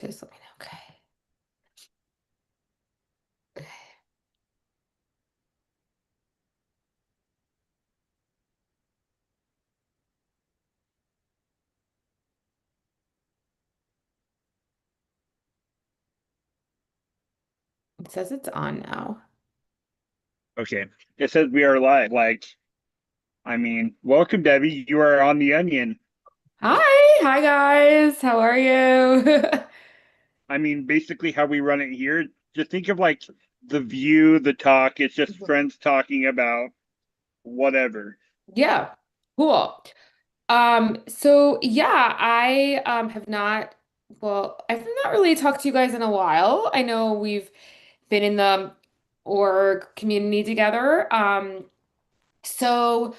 Just let me know. Okay. It says it's on now. Okay. It says we are live. Welcome, Debbie. You are on the Onion. Hi guys. How are you? Basically how we run it here. Just think of like the view, the talk. It's just friends talking about whatever. Yeah. Cool. So yeah, I have not I've not really talked to you guys in a while. I know we've been in the org community together. So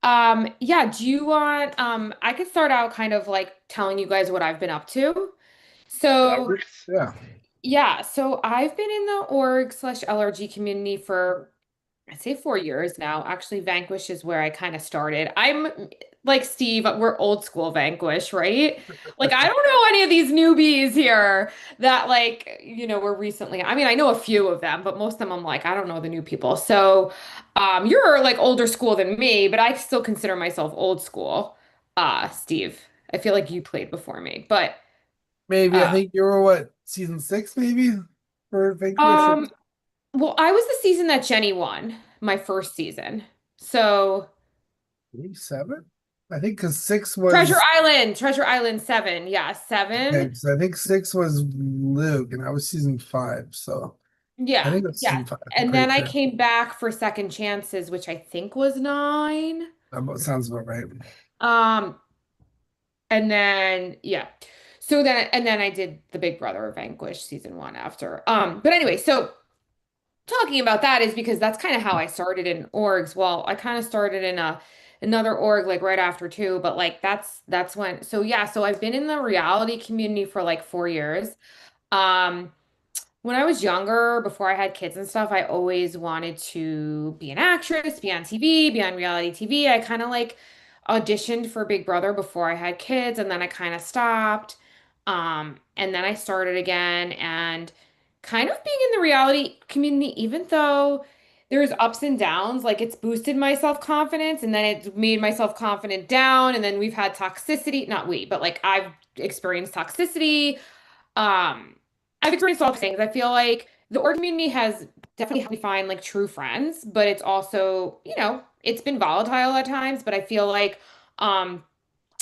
yeah, do you want I could start out kind of like telling you guys what I've been up to. That So works. Yeah. yeah, so I've been in the org slash LRG community for I'd say 4 years now. Actually, Vanquish is where I kind of started. I'm like Steve, we're old school Vanquish, right? Like I don't know any of these newbies here that were recently. I mean, I know a few of them, but most of them I'm like, I don't know the new people. So, you're like older school than me, but I still consider myself old school. Steve, I feel like you played before me, but Maybe I uh think you were what, season six, maybe for Vanquish. um well, I was the season that Jenny won, my first season. So Maybe seven. I think because six Treasure was Island, Treasure Island 7. Yeah, 7. okay, so I think six was Luke, and I was season five. So I Yeah, think that's yeah. season five. I'm And pretty then I sure. came back for Second Chances, which I think was 9. Sounds about right. Um, and then yeah. So then I did The Big Brother Vanquish season 1 after. But anyway, so talking about that is because that's kind of how I started in orgs. Well, I kind of started in another org like right after too, but like that's when so yeah, so I've been in the reality community for like 4 years. Um When I was younger, before I had kids and stuff, I always wanted to be an actress, be on TV, be on reality TV. I kind of like auditioned for Big Brother before I had kids, and then I kind of stopped. And then I started again, and kind of being in the reality community, even though there's ups and downs, like it's boosted my self-confidence, and then it's made my self-confidence down, and then we've had toxicity, not we, but like I've experienced toxicity. Um, I've experienced all these things. I feel like the org community has definitely helped me find like true friends, but it's also, it's been volatile at times, but I feel like um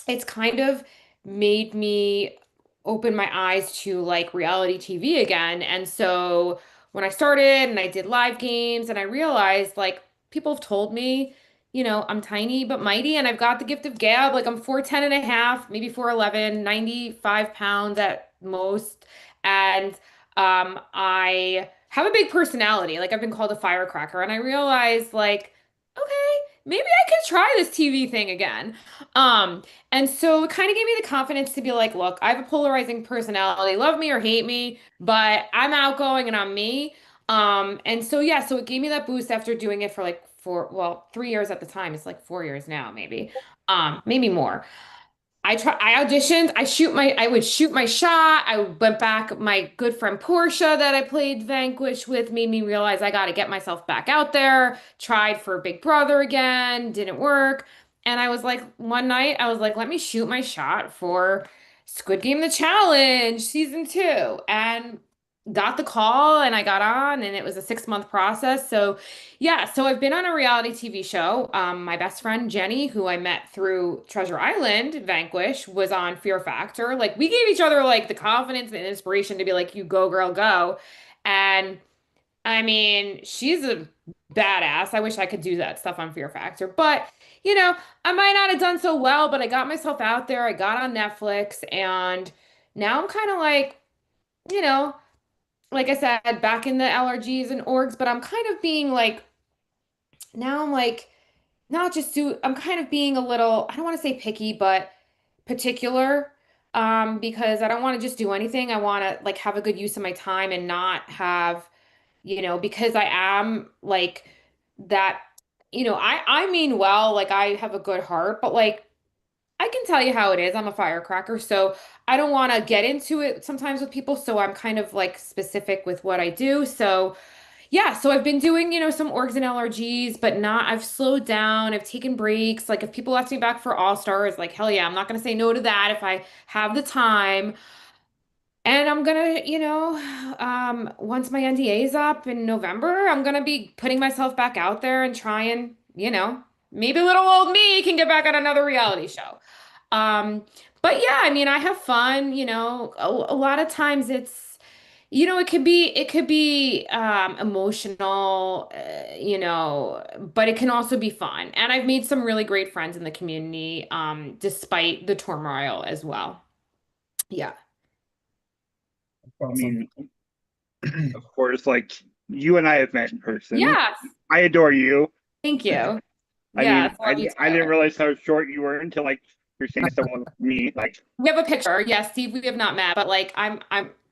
it's kind of made me open my eyes to like reality TV again. And so when I started and I did live games and I realized like people have told me, I'm tiny but mighty and I've got the gift of gab. Like I'm 4'10" and a half, maybe 4'11", 95 pounds at most. And I have a big personality. Like I've been called a firecracker and I realized like, okay, maybe I could try this TV thing again. And so it kind of gave me the confidence to be like, look, I have a polarizing personality, love me or hate me, but I'm outgoing and I'm me. And so yeah, so it gave me that boost after doing it for like 3 years at the time. It's like 4 years now, maybe. Maybe more. I auditioned, I would shoot my shot. I went back, my good friend Portia that I played Vanquish with made me realize I got to get myself back out there. Tried for Big Brother again, didn't work. And I was like, one night, I was like, let me shoot my shot for Squid Game The Challenge season 2. And got the call and I got on, and it was a 6 month process. So yeah, so I've been on a reality TV show. My best friend Jenny, who I met through Treasure Island, Vanquish, was on Fear Factor. Like we gave each other like the confidence and inspiration to be like, you go, girl, go. And I mean, she's a badass. I wish I could do that stuff on Fear Factor. But, I might not have done so well, but I got myself out there. I got on Netflix, and now I'm kind of you know, like I said, back in the LRGs and orgs, but I'm kind of being like, now I'm like, not just do I'm kind of being a little, I don't want to say picky, but particular. Because I don't want to just do anything. I want to like have a good use of my time and not have, because I am like that, I mean well, like I have a good heart, but like I can tell you how it is. I'm a firecracker, so I don't want to get into it sometimes with people, so I'm kind of like specific with what I do. So, yeah, so I've been doing, some orgs and LRGs, but not, I've slowed down. I've taken breaks. Like if people ask me back for All Stars, like hell yeah, I'm not going to say no to that if I have the time. And I'm gonna, once my NDA is up in November, I'm gonna be putting myself back out there and trying, maybe little old me can get back on another reality show. Um, but yeah, I mean, I have fun, a lot of times it could be emotional, but it can also be fun. And I've made some really great friends in the community, despite the turmoil as well. Yeah. I Awesome. mean, of course, like you and I have met in person. Yes. I adore you. Thank you. I mean, Yes, love you, I didn't Tyler. realize how short you were until like you're saying someone with me. Like, We have a picture. Yes, Steve, we have not met, but like I'm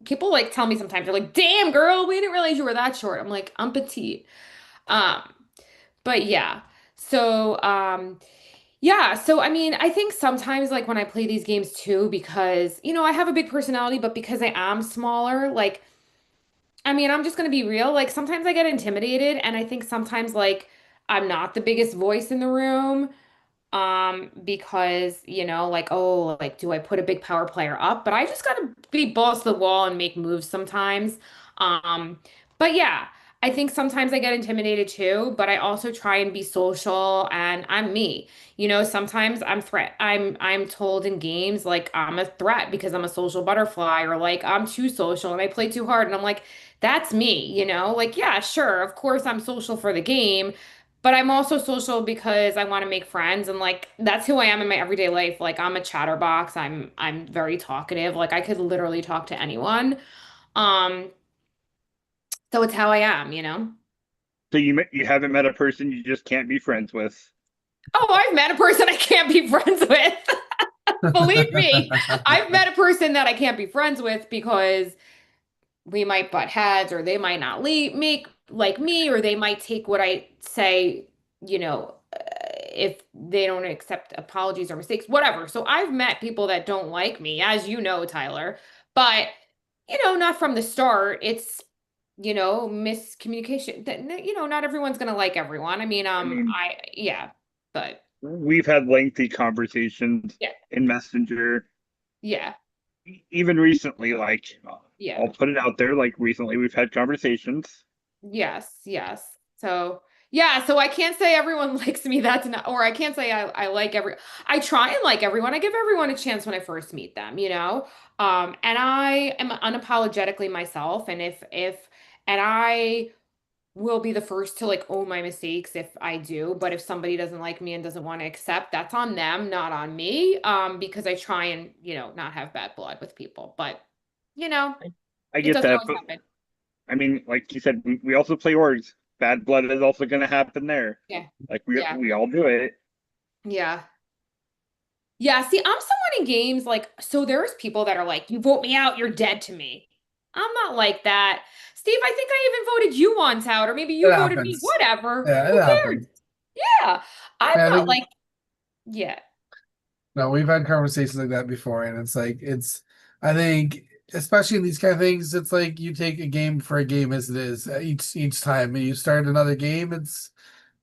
people like tell me sometimes they're like, "Damn, girl, we didn't realize you were that short." I'm like, "I'm petite." Um, but yeah. So, yeah, so I mean, I think sometimes like when I play these games too, because I have a big personality, but because I am smaller, like I mean, I'm just gonna be real. Like sometimes I get intimidated, and I think sometimes like I'm not the biggest voice in the room. Because, like, oh, like, do I put a big power player up? But I just gotta be balls to the wall and make moves sometimes. Um, but yeah, I think sometimes I get intimidated too, but I also try and be social and I'm me. Sometimes I'm told in games like I'm a threat because I'm a social butterfly or like I'm too social and I play too hard and I'm like, that's me, Like, yeah, sure, of course I'm social for the game. But I'm also social because I want to make friends and like that's who I am in my everyday life. Like I'm a chatterbox. I'm very talkative. Like I could literally talk to anyone. Um, so it's how I am. so you haven't met a person you just can't be friends with. Oh, I've met a person I can't be friends with. Believe me, I've met a person that I can't be friends with because we might butt heads or they might not make like me or they might take what I say, if they don't accept apologies or mistakes, whatever. So I've met people that don't like me, as you know, Tyler, but not from the start. It's miscommunication. That not everyone's gonna like everyone. I mean, I mean, yeah, but we've had lengthy conversations yeah, in Messenger, yeah, even recently. Like, yeah. I'll put it out there. Like, recently we've had conversations. Yes, yes. So yeah, so I can't say everyone likes me. That's not, or I can't say I like I try and like everyone. I give everyone a chance when I first meet them. And I am unapologetically myself. And I will be the first to like own my mistakes if I do. But if somebody doesn't like me and doesn't want to accept, that's on them, not on me. Because I try and, not have bad blood with people. But, you know, I it get doesn't that, always but happen. I mean, like you said, we also play orgs. Bad blood is also going to happen there. Yeah. Like Yeah. we all do it. Yeah. Yeah, see, I'm someone in games like, so there's people that are like, you vote me out, you're dead to me. I'm not like that. Steve, I think I even voted you once out, or maybe It you voted me, happens. whatever. Yeah, it Who cares? happens. Yeah, I'm Yeah, I not think like, yeah, no, we've had conversations like that before, and it's like I think especially in these kind of things, it's like you take a game for a game as it is each time, and you start another game, it's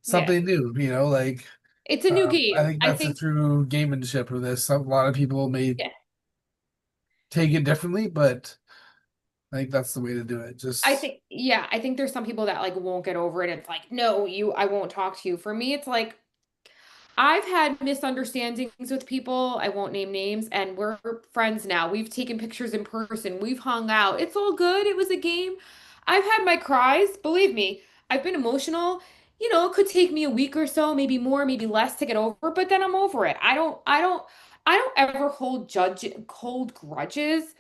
yeah. something new, like It's a new I game. think I that's the think, true gamemanship of this. A lot of people may yeah, take it differently, but I think that's the way to do it. Just I think there's some people that like won't get over it. It's like, no, I won't talk to you. For me, it's like, I've had misunderstandings with people. I won't name names, and we're friends now. We've taken pictures in person. We've hung out. It's all good. It was a game. I've had my cries. Believe me, I've been emotional. It could take me a week or so, maybe more, maybe less to get over, but then I'm over it. I don't ever hold grudges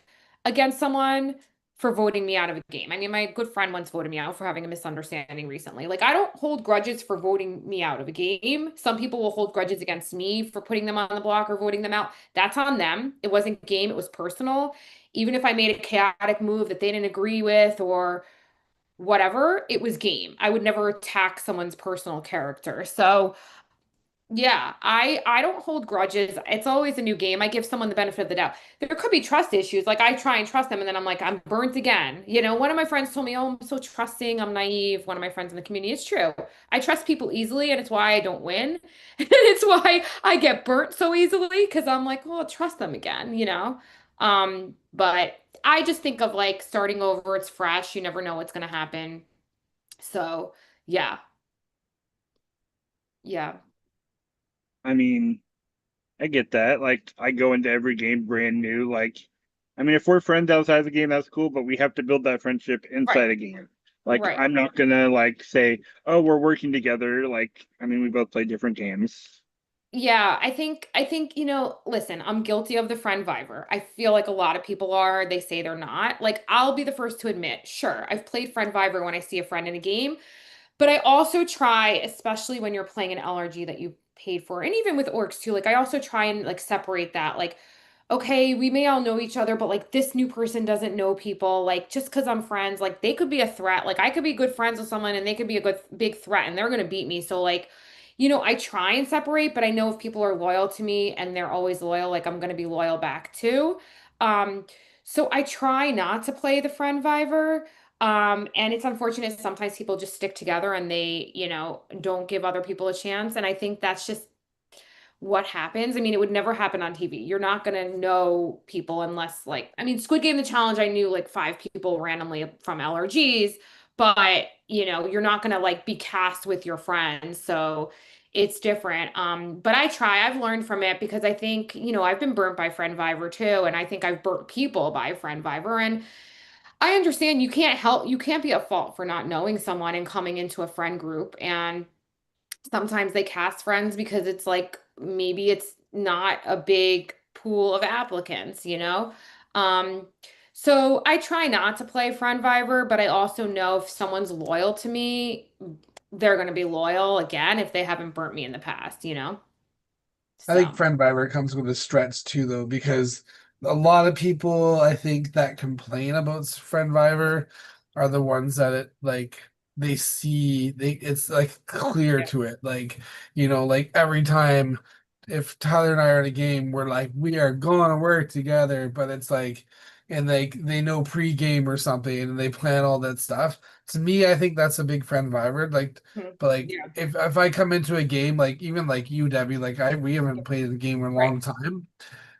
against someone for voting me out of a game. I mean, my good friend once voted me out for having a misunderstanding recently. Like, I don't hold grudges for voting me out of a game. Some people will hold grudges against me for putting them on the block or voting them out. That's on them. It wasn't game, it was personal. Even if I made a chaotic move that they didn't agree with or whatever, it was game. I would never attack someone's personal character. So, Yeah, I don't hold grudges. It's always a new game. I give someone the benefit of the doubt. There could be trust issues. Like I try and trust them and then I'm like, I'm burnt again. You know, one of my friends told me, "Oh, I'm so trusting, I'm naive." One of my friends in the community. It's true. I trust people easily and it's why I don't win. And it's why I get burnt so easily because I'm like, "Oh, I'll trust them again," you know? But I just think of like starting over, it's fresh, you never know what's gonna happen. So, yeah. Yeah. I mean, I get that. Like, I go into every game brand new. Like, I mean, if we're friends outside the game, that's cool, but we have to build that friendship Right. inside a game. Like, Right. I'm not gonna like say, "Oh, we're working together." Like, I mean, we both play different games. Yeah, I think, listen, I'm guilty of the friend Viver. I feel like a lot of people are, they say they're not. Like, I'll be the first to admit, sure, I've played friend Viver when I see a friend in a game, but I also try, especially when you're playing an LRG that you paid for, and even with orcs too, like I also try and like separate that. Like, okay, we may all know each other, but like this new person doesn't know people. Like just because I'm friends, like they could be a threat. Like I could be good friends with someone and they could be a good big threat and they're gonna beat me. So like, I try and separate, but I know if people are loyal to me and they're always loyal, like I'm gonna be loyal back too. Um, so I try not to play the friend Viver. And it's unfortunate sometimes people just stick together and they, don't give other people a chance. And I think that's just what happens. I mean, it would never happen on TV. You're not gonna know people unless like, I mean, Squid Game the Challenge, I knew like five people randomly from LRGs, but you're not gonna like be cast with your friends. So it's different. But I try, I've learned from it because I think, I've been burnt by Friend Viver too, and I think I've burnt people by Friend Viver. And I understand you can't be at fault for not knowing someone and coming into a friend group. And sometimes they cast friends because it's like maybe it's not a big pool of applicants, you know? Um, so I try not to play friend Viber, but I also know if someone's loyal to me, they're going to be loyal again if they haven't burnt me in the past, you know? I think So, friend Viber comes with a stretch too, though, because a lot of people I think that complain about friend Viber are the ones that it like they see it's like clear yeah, to it. Like, like every time if Tyler and I are in a game, we're like, we are gonna work together, but it's like and like they know pre-game or something and they plan all that stuff. To me, I think that's a big friend Viber. Like mhm, but like yeah, if I come into a game like even like you, Debbie, like I we haven't played the game in a right, long time,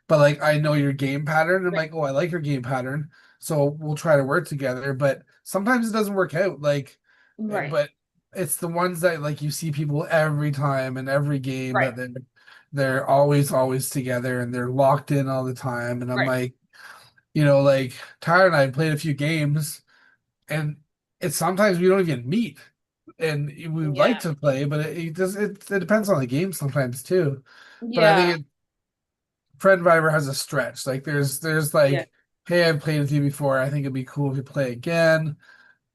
but like I know your game pattern. I'm right, like, oh, I like your game pattern, so we'll try to work together. But sometimes it doesn't work out. Like, right, but it's the ones that like you see people every time in every game right, that they're always together and they're locked in all the time. And I'm right, like, like Tyler and I played a few games, and it's sometimes we don't even meet and we would like yeah, to play, but it depends on the game sometimes too. But I think yeah, Friend Viber has a stretch. Like there's yeah, like, hey, I've played with you before. I think it'd be cool if you play again.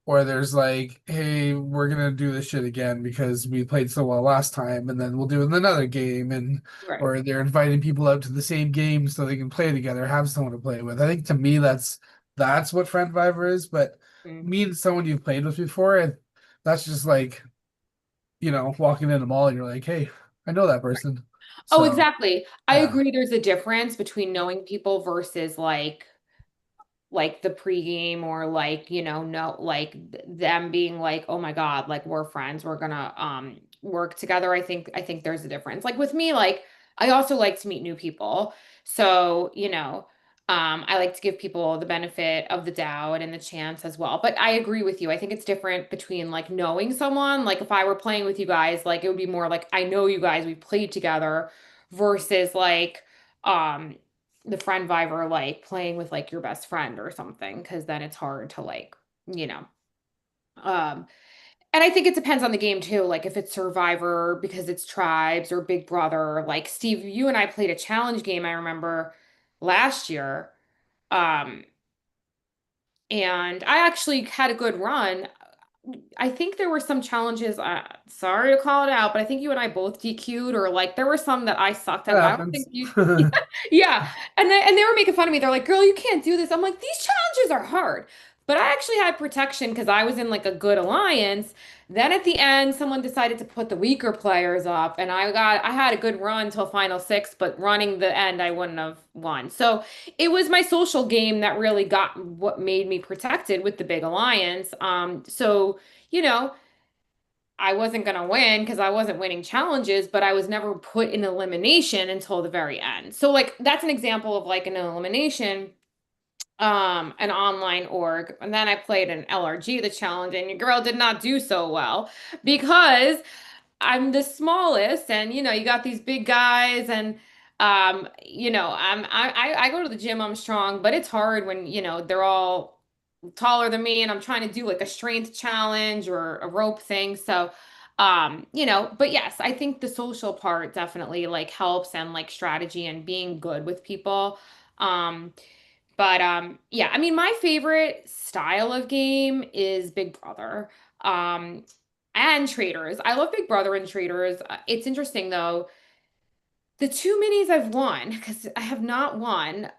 Or there's like, hey, we're gonna do this shit again because we played so well last time, and then we'll do it in another game. And right. or they're inviting people out to the same game so they can play together, have someone to play with. I think to me that's what Friend Viber is. But Mm. me and someone you've played with before, and that's just like walking in the mall, and you're like, hey, I know that person. Oh, So exactly. I yeah, agree there's a difference between knowing people versus like the pregame or like no like them being like oh my God like we're friends we're gonna work together. I think there's a difference like with me like I also like to meet new people so I like to give people the benefit of the doubt and the chance as well but I agree with you. I think it's different between like knowing someone like if I were playing with you guys like it would be more like I know you guys we played together versus like um the friend Viber like playing with like your best friend or something because then it's hard to like you know um and I think it depends on the game too like if it's Survivor because it's tribes or Big Brother like Steve you and I played a challenge game I remember last year um and I actually had a good run. I think there were some challenges. Sorry to call it out, but I think you and I both DQ'd, or like there were some that I sucked it at. But I don't happens. think you. Yeah, and they were making fun of me. They're like, "Girl, you can't do this." I'm like, "These challenges are hard." but I actually had protection because I was in like a good alliance. Then at the end, someone decided to put the weaker players up, and I had a good run till final six, but running the end, I wouldn't have won. So it was my social game that really got what made me protected with the big alliance. So you know. I wasn't going to win because I wasn't winning challenges, but I was never put in elimination until the very end. So like that's an example of like an elimination, an online org. And then I played an LRG, the challenge, and your girl did not do so well because I'm the smallest, and you got these big guys, and I go to the gym, I'm strong, but it's hard when, they're all taller than me and I'm trying to do like a strength challenge or a rope thing. So, but yes, I think the social part definitely like helps and like strategy and being good with people. Um, yeah, I mean, my favorite style of game is Big Brother. Um, and Traders. I love Big Brother and Traders. It's interesting though. The two minis I've won, because I have not won,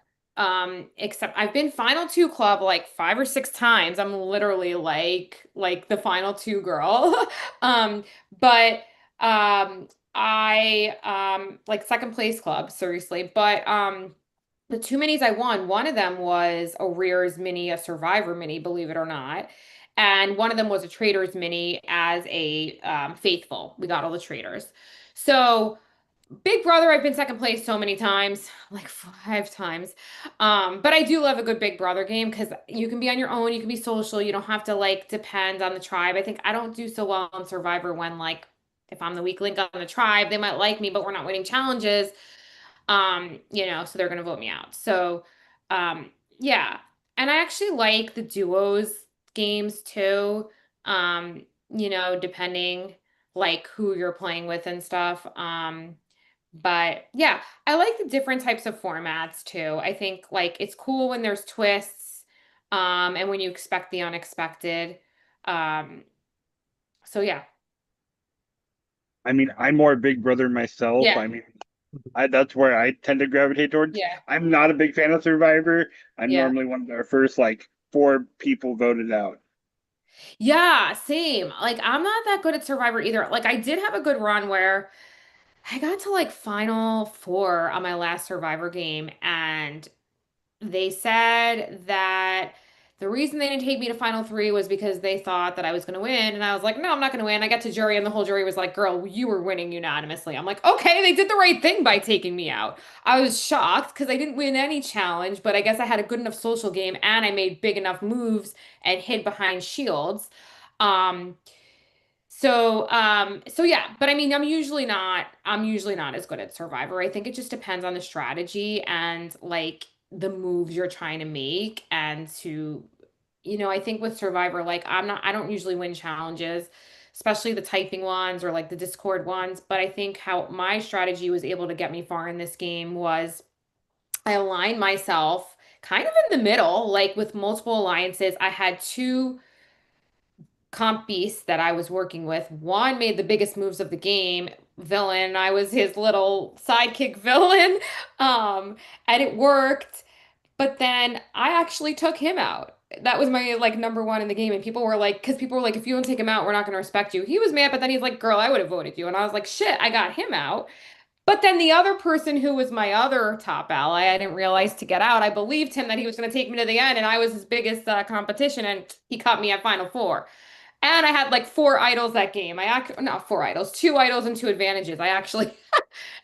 except I've been Final Two Club like 5 or 6 times. I'm literally like the Final Two girl. Um, but I like second place club, seriously. But the two minis I won, one of them was a Rears mini, a Survivor mini, believe it or not. And one of them was a Traders mini as a Faithful. We got all the Traders. So Big Brother, I've been second place so many times, like 5 times. But I do love a good Big Brother game because you can be on your own, you can be social, you don't have to like depend on the tribe. I think I don't do so well on Survivor when like if I'm the weak link on the tribe, they might like me, but we're not winning challenges. So they're gonna vote me out. So, yeah. And I actually like the duos games too. Depending like who you're playing with and stuff. But yeah, I like the different types of formats too. I think like it's cool when there's twists, and when you expect the unexpected. Um, so yeah. I mean, I'm more a Big Brother myself. Yeah. I mean, that's where I tend to gravitate towards. Yeah. I'm not a big fan of Survivor. I'm Yeah. normally one of the first like four people voted out. Yeah, same. Like I'm not that good at Survivor either. Like I did have a good run where I got to like final four on my last Survivor game, and they said that the reason they didn't take me to final three was because they thought that I was going to win. And I was like, no, I'm not going to win. I got to jury, and the whole jury was like, girl, you were winning unanimously. I'm like, okay, they did the right thing by taking me out. I was shocked because I didn't win any challenge, but I guess I had a good enough social game and I made big enough moves and hid behind shields. Um, so yeah, but I mean, I'm usually not as good at Survivor. I think it just depends on the strategy and like the moves you're trying to make and I think with Survivor, like I don't usually win challenges, especially the typing ones or like the Discord ones, but I think how my strategy was able to get me far in this game was I aligned myself kind of in the middle, like with multiple alliances. I had two comp beast that I was working with. One made the biggest moves of the game, villain. I was his little sidekick villain. And it worked. But then I actually took him out. That was my like number one in the game. And people were like, because people were like, if you don't take him out, we're not going to respect you. He was mad, but then he's like, girl, I would have voted you. And I was like, shit, I got him out. But then the other person who was my other top ally, I didn't realize to get out. I believed him that he was going to take me to the end, and I was his biggest competition, and he cut me at Final Four. And I had like four idols that game. Not four idols, two idols and two advantages. I actually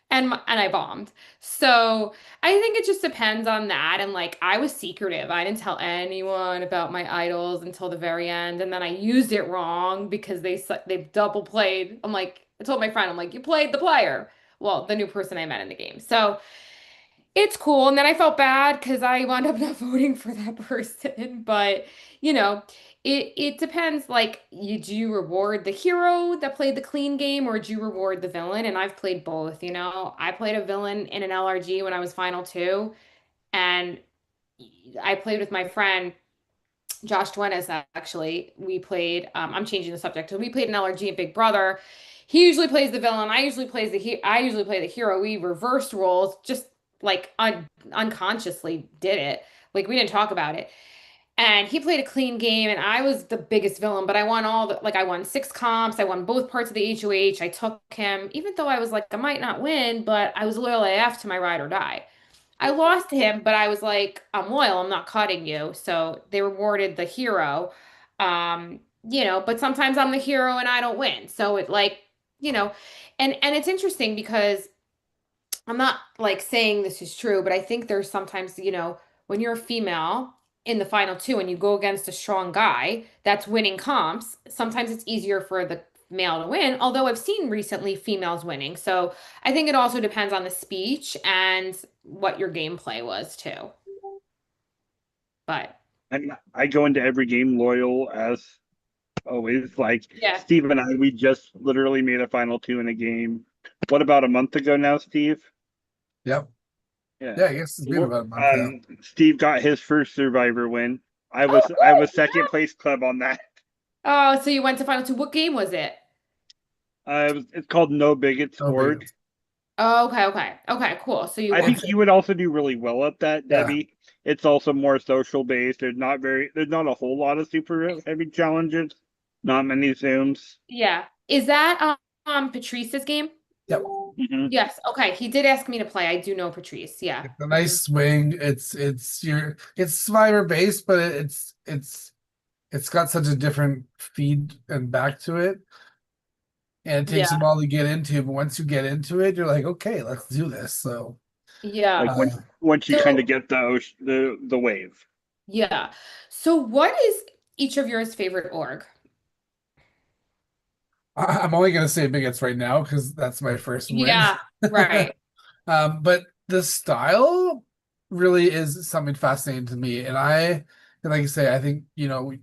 and I bombed. So I think it just depends on that. And like I was secretive. I didn't tell anyone about my idols until the very end. And then I used it wrong because they double played. I told my friend, I'm like, you played the player. Well, the new person I met in the game. So it's cool. And then I felt bad because I wound up not voting for that person. But, you know, it depends. Like, do you reward the hero that played the clean game or do you reward the villain? And I've played both, you know. I played a villain in an LRG when I was final two, and I played with my friend Josh Duenas, actually. We played, I'm changing the subject. So we played an LRG in Big Brother. He usually plays the villain. I usually play the hero. We reversed roles, just like unconsciously did it. Like we didn't talk about it. And he played a clean game, and I was the biggest villain, but I won all the, like, I won 6 comps. I won both parts of the HOH. I took him, even though I was like, I might not win, but I was loyal AF to my ride or die. I lost to him, but I was like, I'm loyal, I'm not cutting you. So they rewarded the hero. But sometimes I'm the hero and I don't win. So it like, you know, and it's interesting because I'm not like saying this is true, but I think there's sometimes, when you're a female in the final two and you go against a strong guy that's winning comps, sometimes it's easier for the male to win. Although I've seen recently females winning. So I think it also depends on the speech and what your gameplay was too. But I go into every game loyal as always. Like yeah. Steve and I, we just literally made a final two in a game. What, about a month ago now, Steve? Yep. Yeah. Yeah, I guess it's been about a month now. Steve got his first Survivor win. I was second place club on that. Oh, so you went to final two. What game was it? It's called No Bigots No Org. bigots. Oh, okay, cool. So you I won. think you would also do really well at that, Yeah. Debbie. It's also more social based. There's not a whole lot of super heavy challenges. Not many Zooms. Yeah. Is that Patrice's game? Yep. Mhm. Yes. Okay. He did ask me to play. I do know Patrice. Yeah. It's a nice swing. It's Survivor based, but it's got such a different feed and back to it. And it takes a Yeah. while to get into, but once you get into it, you're like, okay, let's do this. So Yeah. Like once you So- kind of get the wave. Yeah. So what is each of yours favorite org? I'm only gonna say bigots right now because that's my first win. Yeah. Right. But the style really is something fascinating to me. And like I say, I think,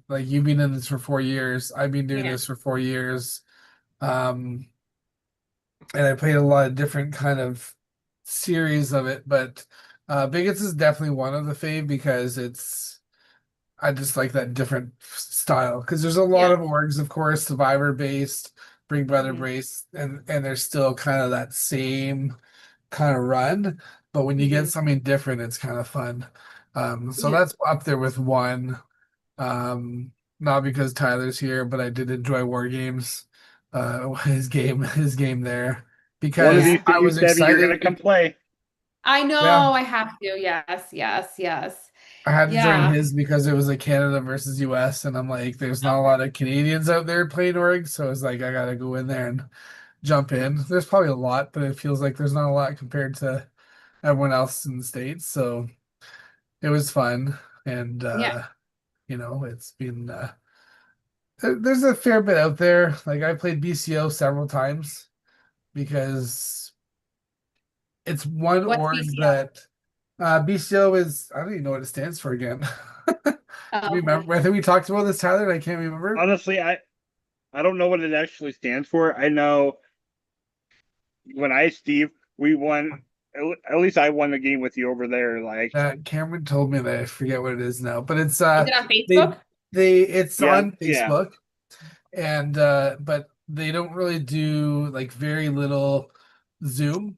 like you've been in this for 4 years. I've been doing Yeah. this for 4 years. And I played a lot of different kind of series of it, but Bigots is definitely one of the fave because I just like that different style because there's a lot Yeah. of orgs, of course, Survivor based, Bring Brother Mhm. based, and there's still kind of that same kind of run, but when you get Mhm. something different, it's kind of fun. So Yeah. that's up there with one. Not because Tyler's here, but I did enjoy War Games. His game there One of because these I days, was Debbie, you're gonna excited. come play. I know Yeah, I have to. Yes. Yes. Yes. I had to join Yeah. his because it was a Canada versus US, and I'm like, there's not a Okay. lot of Canadians out there playing org, so it's like I gotta go in there and jump in. There's probably a lot, but it feels like there's not a lot compared to everyone else in the States. So it was fun, and Yeah. it's been there's a fair bit out there. Like I played BCO several times because it's one What's org BCL? that BCO is, I don't even know what it stands for again. Do Oh, you okay. remember? I think we talked about this, Tyler, and I can't remember. Honestly, I don't know what it actually stands for. I know when Steve, we won. At least I won the game with you over there. Like, Cameron told me that I forget what it is now, but it's Is it on they Facebook? it's yeah, on yeah. Facebook, and but they don't really do like very little Zoom.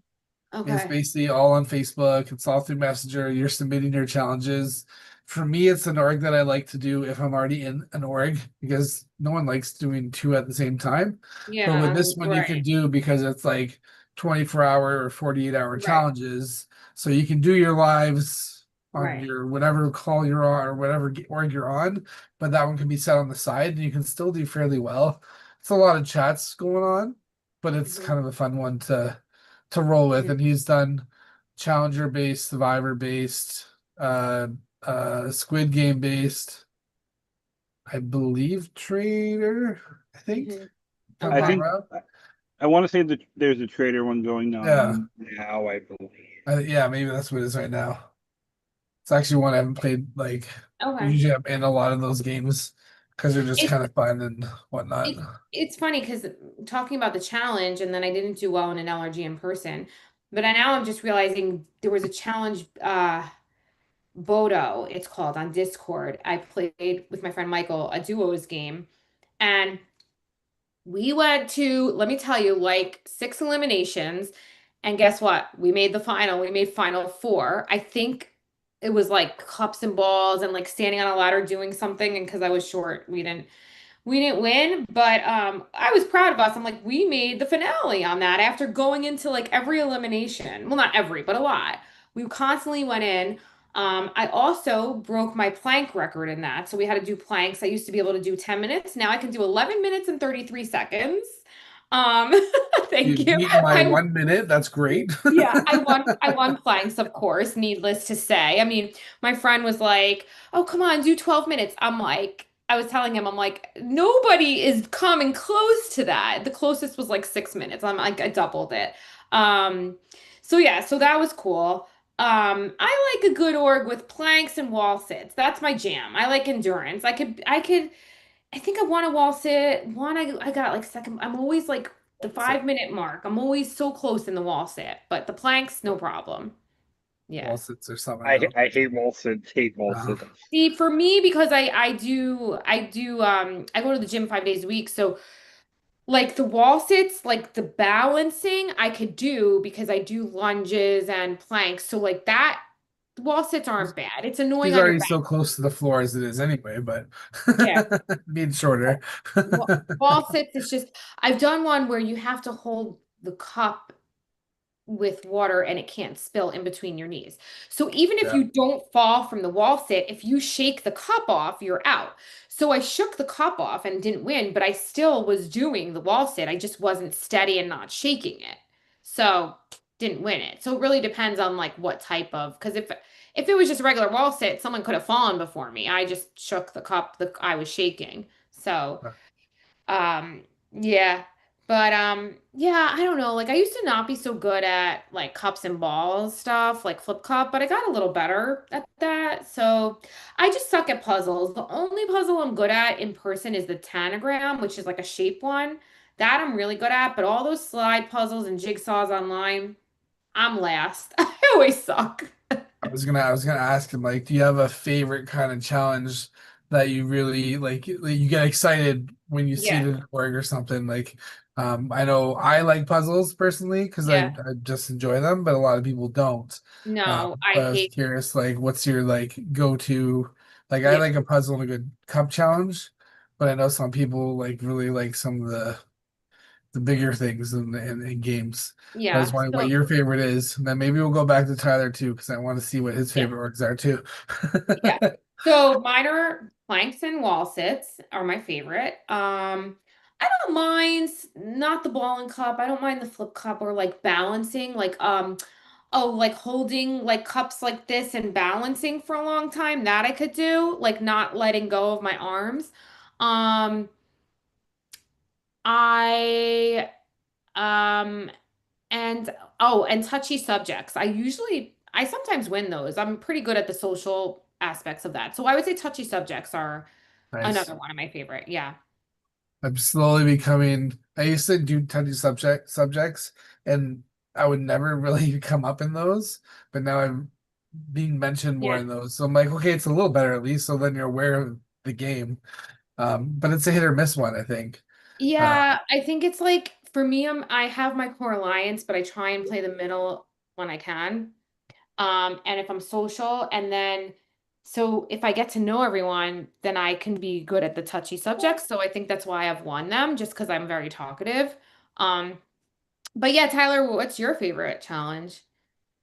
It's Okay. basically all on Facebook. It's all through Messenger. You're submitting your challenges. For me, it's an org that I like to do if I'm already in an org because no one likes doing two at the same time. But with Yeah. this one, you can Right. do because it's like 24-hour or 48-hour Right. challenges. So you can do your lives on Right. your whatever call you're on or whatever org you're on, but that one can be set on the side and you can still do fairly well. It's a lot of chats going on, but it's Mhm. kind of a fun one to roll with, Mhm. and he's done challenger based, survivor based, squid game based, I believe trader, I think, Mhm. if I'm I not Okay. think wrong. I want to say that there's a trader one going Yeah, on now. I believe. yeah, maybe that's what it is right now. It's actually one I haven't played. Like Okay. usually I'm in a lot of those games because they're just It's kind of fun and whatnot. it's funny because talking about the challenge and then I didn't do well in an LRG in person, but now I'm just realizing there was a challenge, Bodo, it's called on Discord. I played with my friend Michael a duos game, and we went to, let me tell you, like 6 eliminations. And guess what? We made the final. We made final four. I think it was like cups and balls and like standing on a ladder doing something, and because I was short, we didn't win, but I was proud of us. I'm like, we made the finale on that after going into like every elimination. Well, not every, but a lot. We constantly went in. I also broke my plank record in that. So we had to do planks. I used to be able to do 10 minutes. Now I can do 11 minutes and 33 seconds. Um, thank You you. beat my I 1 minute. That's great. yeah, I won planks, of course, needless to say. I mean, my friend was like, "Oh, come on, do 12 minutes." I'm like, I was telling him, I'm like, nobody is coming close to that. The closest was like 6 minutes. I'm like, I doubled it. Um, so yeah, so that was cool. I like a good org with planks and wall sits. That's my jam. I like endurance. I think I won a wall sit. I got like second. I'm always like the 5 minute mark. I'm always so close in the wall sit, but the planks, no problem. Wall Yeah. sits or something I else. I hate Molson. Hate Uh, Molson. See, for me, because I go to the gym 5 days a week. So like the wall sits, like the balancing I could do because I do lunges and planks. So like that wall sits aren't bad. It's annoying she's on your already back. so close to the floor as it is anyway, but Yeah. being shorter. Wall sits is just I've done one where you have to hold the cup with water and it can't spill in between your knees. So even if Yeah. you don't fall from the wall sit, if you shake the cup off, you're out. So I shook the cup off and didn't win, but I still was doing the wall sit. I just wasn't steady and not shaking it. So didn't win it. So it really depends on like what type of, because if it was just a regular wall sit, someone could have fallen before me. I just shook the cup that I was shaking. So um, yeah. But yeah, I don't know. Like I used to not be so good at like cups and balls stuff, like flip cup, but I got a little better at that. So I just suck at puzzles. The only puzzle I'm good at in person is the tanagram, which is like a shape one. That I'm really good at, but all those slide puzzles and jigsaws online, I'm last. I always suck. I was gonna ask him, like, do you have a favorite kind of challenge that you really like, you get excited when you see it Yeah. in work or something? Like, I know I like puzzles personally because I, Yeah. I just enjoy them, but a lot of people don't. No, I But I was hate. curious, like, what's your like go-to? Like, I Yeah. like a puzzle and a good cup challenge, but I know some people like really like some of the bigger things in games. I was Yeah. wondering what So your favorite is, and then maybe we'll go back to Tyler too, because I want to see what his yeah. favorite works are too. Yeah. So mine are planks and wall sits are my favorite. I don't mind not the ball and cup. I don't mind the flip cup or like balancing, like oh, like holding like cups like this and balancing for a long time. That I could do, like not letting go of my arms. Um, I um and oh, and touchy subjects. I sometimes win those. I'm pretty good at the social aspects of that. So I would say touchy subjects are Nice. another one of my favorite. Yeah. I'm slowly becoming. I used to do touchy subjects, and I would never really come up in those, but now I'm being mentioned more Yeah. in those. So I'm like, okay, it's a little better at least. So then you're aware of the game. But it's a hit or miss one, I think. Uh, Yeah, I think it's like for me, I have my core alliance, but I try and play the middle when I can. And if I'm social, and then so if I get to know everyone, then I can be good at the touchy subjects. So I think that's why I've won them, just because I'm very talkative. Um, but yeah, Tyler, what's your favorite challenge?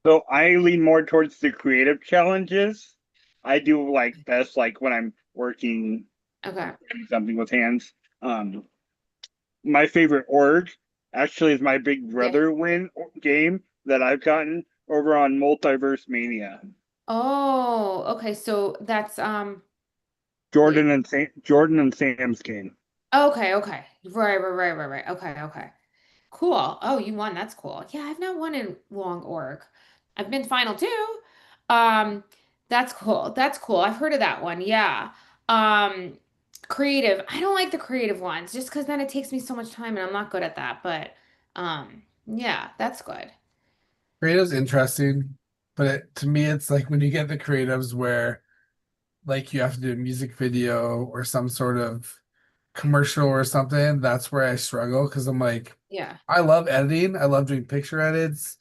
So I lean more towards the creative challenges. I do like best like when I'm working Okay. doing something with hands. My favorite org actually is my Big Yeah. Brother win game that I've gotten over on Multiverse Mania. Oh, okay. So that's Jordan and Sam's game. okay, okay. Right. Okay, okay. Cool. Oh, you won. That's cool. Yeah, I've not won in long org. I've been final two. Um, that's cool. That's cool. I've heard of that one. Yeah. Um, creative. I don't like the creative ones just because then it takes me so much time and I'm not good at that. But yeah, that's good. creative's interesting, but to me, it's like when you get the creatives where like you have to do a music video or some sort of commercial or something, that's where I struggle because I'm like, Yeah. I love editing, I love doing picture edits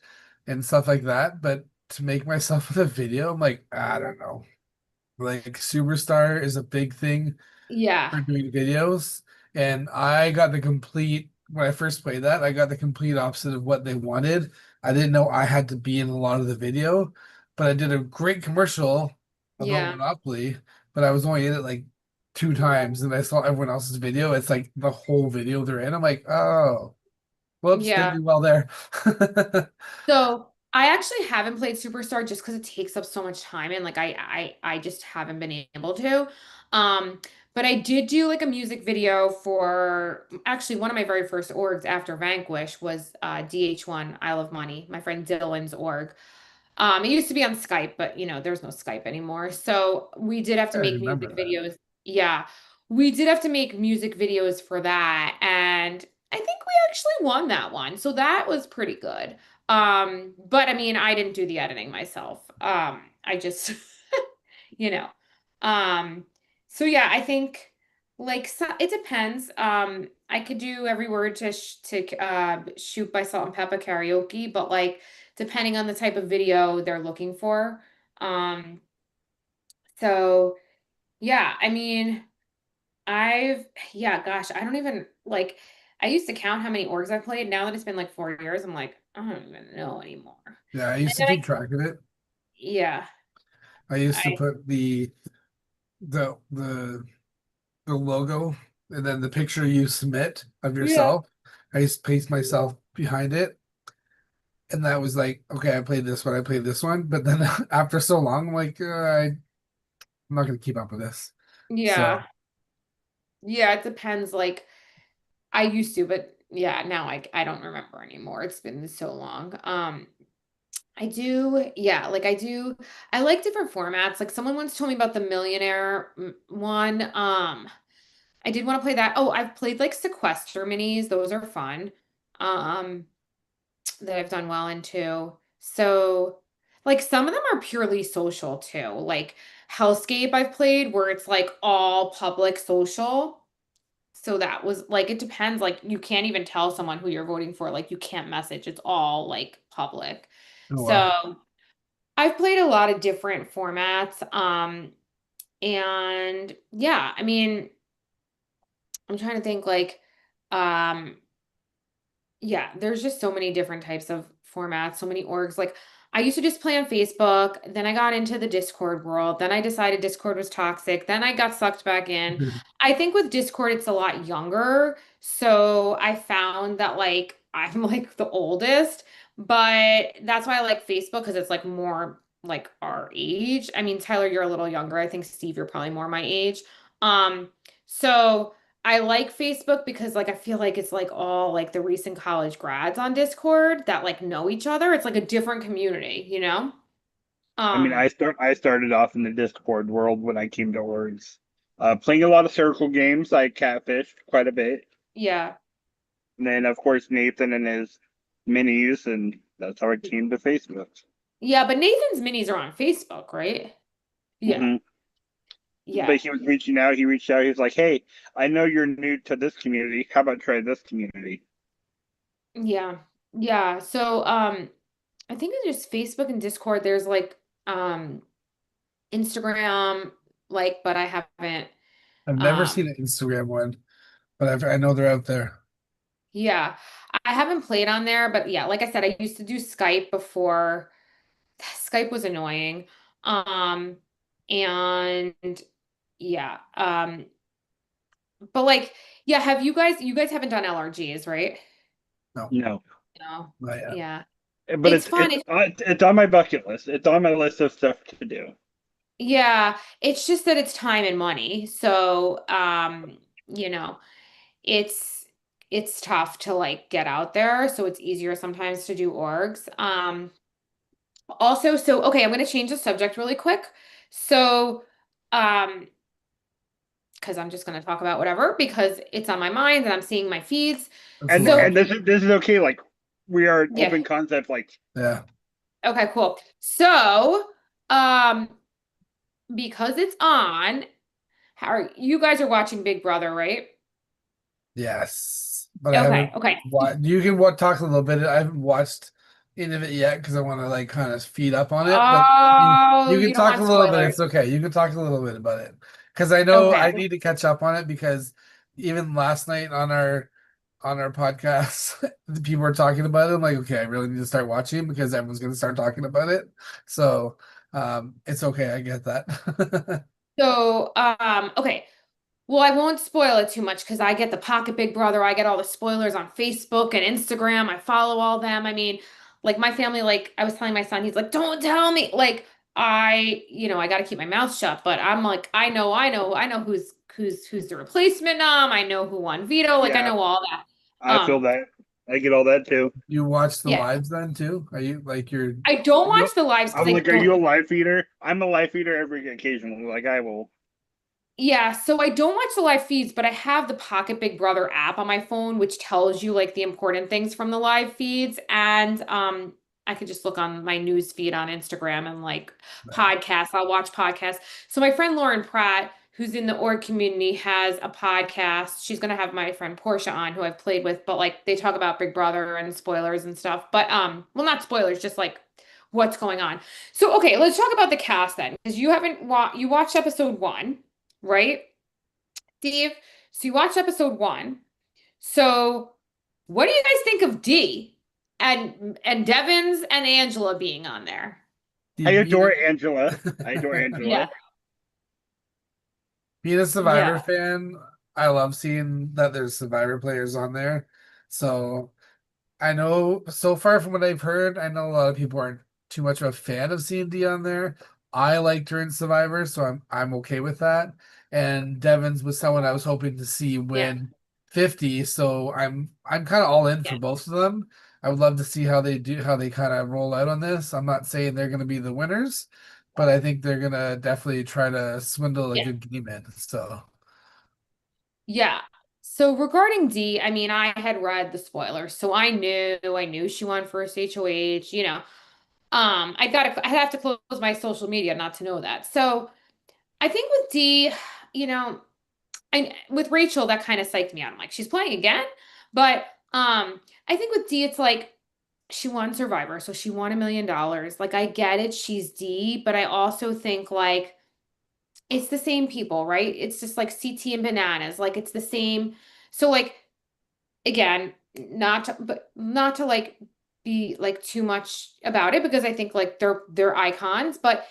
and stuff like that, but to make myself in a video, I'm like, I don't know. Like Superstar is a big thing Yeah. for doing videos, and I got the complete when I first played that, I got the complete opposite of what they wanted. I didn't know I had to be in a lot of the video, but I did a great commercial about Yeah. Monopoly, but I was only in it like two times, and I saw everyone else's video. It's like the whole video they're in. I'm like, oh, whoops, didn't Yeah. do well there. So I actually haven't played Superstar just because it takes up so much time and like I just haven't been able to. Um, but I did do like a music video for actually one of my very first orgs after Vanquish was DH1 Isle of Money, my friend Dylan's org. It used to be on Skype, but you know, there's no Skype anymore. So we did have to I make remember music that. videos. Yeah. We did have to make music videos for that. And I think we actually won that one. So that was pretty good. But I mean, I didn't do the editing myself. I just, you know. Um, so yeah, I think like so, it depends. I could do every word to shoot by Salt and Pepper karaoke, but like depending on the type of video they're looking for. Um, so yeah, I mean, I've yeah, gosh, I don't even like I used to count how many orgs I played. Now that it's been like 4 years, I'm like, I don't even know anymore. Yeah, I And used to then keep track of it. yeah, I used to I put the the the logo and then the picture you submit of yeah, yourself. I used to paste myself behind it. And that was like, okay, I played this one, I played this one. But then after so long, I'm like, I'm not going to keep up with this. yeah, So, yeah, it depends. Like I used to, but yeah, now I don't remember anymore. It's been so long. I do, yeah, like I like different formats. Like someone once told me about the millionaire one. I did want to play that. Oh, I've played like sequester minis. Those are fun. Um, that I've done well into. So, like some of them are purely social too. Like Hellscape I've played where it's like all public social. So that was like it depends. Like you can't even tell someone who you're voting for. Like you can't message. It's all like public. oh well. So I've played a lot of different formats. And yeah, I mean, I'm trying to think like, um, yeah, there's just so many different types of formats, so many orgs. Like I used to just play on Facebook, then I got into the Discord world, then I decided Discord was toxic, then I got sucked back in. I think with Discord it's a lot younger, so I found that like I'm like the oldest, but that's why I like Facebook because it's like more like our age. I mean, Tyler, you're a little younger. I think Steve, you're probably more my age. So I like Facebook because like I feel like it's like all like the recent college grads on Discord that like know each other. It's like a different community, you know? I mean, Um, I started off in the Discord world when I came to orgs, playing a lot of circle games. I catfished quite a bit, yeah. and then of course Nathan and his minis, and that's how I came to Facebook. Yeah, but Nathan's minis are on Facebook, right? Yeah. hmm Yeah. But he was reaching out. He reached out. He was like, "Hey, I know you're new to this community. How about try this community?" Yeah. Yeah. So I think it's just Facebook and Discord. There's like um Instagram, like, but I haven't I've never um seen an Instagram one, but I know they're out there. yeah. I haven't played on there, but yeah, like I said, I used to do Skype before. Skype was annoying. Um, and yeah. But like, yeah, have you guys haven't done LRGs, right? No, No, No. not yet. Yeah. but It's fun. it's on my bucket list. It's on my list of stuff to do. Yeah, it's just that it's time and money. So, you know, it's it's tough to like get out there, so it's easier sometimes to do orgs. Also, so okay, I'm going to change the subject really quick. So, um because I'm just going to talk about whatever because it's on my mind and I'm seeing my feeds. That's And So, live. and this is okay. Like we are an yeah. open concept. Like Yeah. Okay, cool. So, um, because it's on, how are you guys are watching Big Brother, right? Yes. But I Okay, haven't okay. watched. You can talk a little bit. I haven't watched into it yet because I want to like kind of feed up on it. But Oh, you can you don't talk a want little bit. It's spoilers. okay. You can talk a little bit about it because I know Okay. I need to catch up on it because even last night on our podcast, the people were talking about it. I'm like, okay, I really need to start watching because everyone's going to start talking about it. So it's okay. I get that. So, okay. Well, I won't spoil it too much because I get the Pocket Big Brother. I get all the spoilers on Facebook and Instagram. I follow all them. I mean, like my family, like I was telling my son, he's like, don't tell me. Like I got to keep my mouth shut. But I'm like, I know who's the replacement. I know who won veto. Like I Yeah, know all that. I feel that. I get all that too. You watch the Yeah. lives then too? Are you like you're I don't You, watch the lives because I'm I like, are you don't. a live feeder? I'm a live feeder every occasionally. Like I will. Yeah, so I don't watch the live feeds, but I have the Pocket Big Brother app on my phone, which tells you like the important things from the live feeds. And I could just look on my news feed on Instagram and like podcasts. I'll watch podcasts. So my friend Lauren Pratt, who's in the org community, has a podcast. She's gonna have my friend Portia on, who I've played with, but like they talk about Big Brother and spoilers and stuff. But well, not spoilers, just like what's going on. So okay, let's talk about the cast then, because you watched episode one, right? Steve, so you watched episode one. So what do you guys think of Dee and Devins and Angela being on there? I adore being Angela. I adore Yeah. Angela. being a Survivor Yeah. fan, I love seeing that there's Survivor players on there. So I know so far from what I've heard, I know a lot of people aren't too much of a fan of seeing D on there. I liked her in Survivor, so I'm okay with that. And Devon's was someone I was hoping to see Yeah. win 50, so I'm kind of all in Yeah. for both of them. I would love to see how they kind of roll out on this. I'm not saying they're going to be the winners, but I think they're going to definitely try to swindle a Yeah. good game in. So Yeah. So regarding Dee, I mean, I had read the spoilers, so I knew she won first HOH, you know. I have to close my social media not to know that. So I think with Dee, you know, and with Rachel, that kind of psyched me out. I'm like, she's playing again. But I think with Dee, it's like she won Survivor, so she won $1 million. Like, I get it, she's Dee, but I also think like it's the same people, right? It's just like CT and bananas. Like it's the same. So like again, not to like be like too much about it because I think like they're icons, but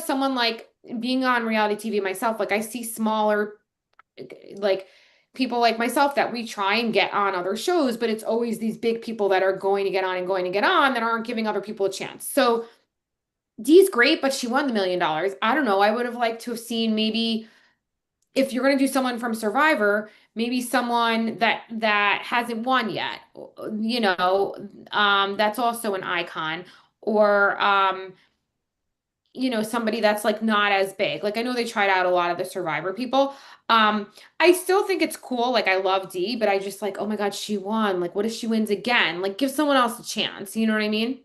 someone like being on reality TV myself, like I see smaller like people like myself that we try and get on other shows, but it's always these big people that are going to get on and going to get on that aren't giving other people a chance. So Dee's great, but she won the $1 million. I don't know. I would have liked to have seen maybe if you're going to do someone from Survivor, maybe someone that hasn't won yet, that's also an icon, or somebody that's like not as big. Like I know they tried out a lot of the Survivor people. I still think it's cool. Like I love Dee, but I just like, oh my God, she won. Like, what if she wins again? Like, give someone else a chance. You know what I mean?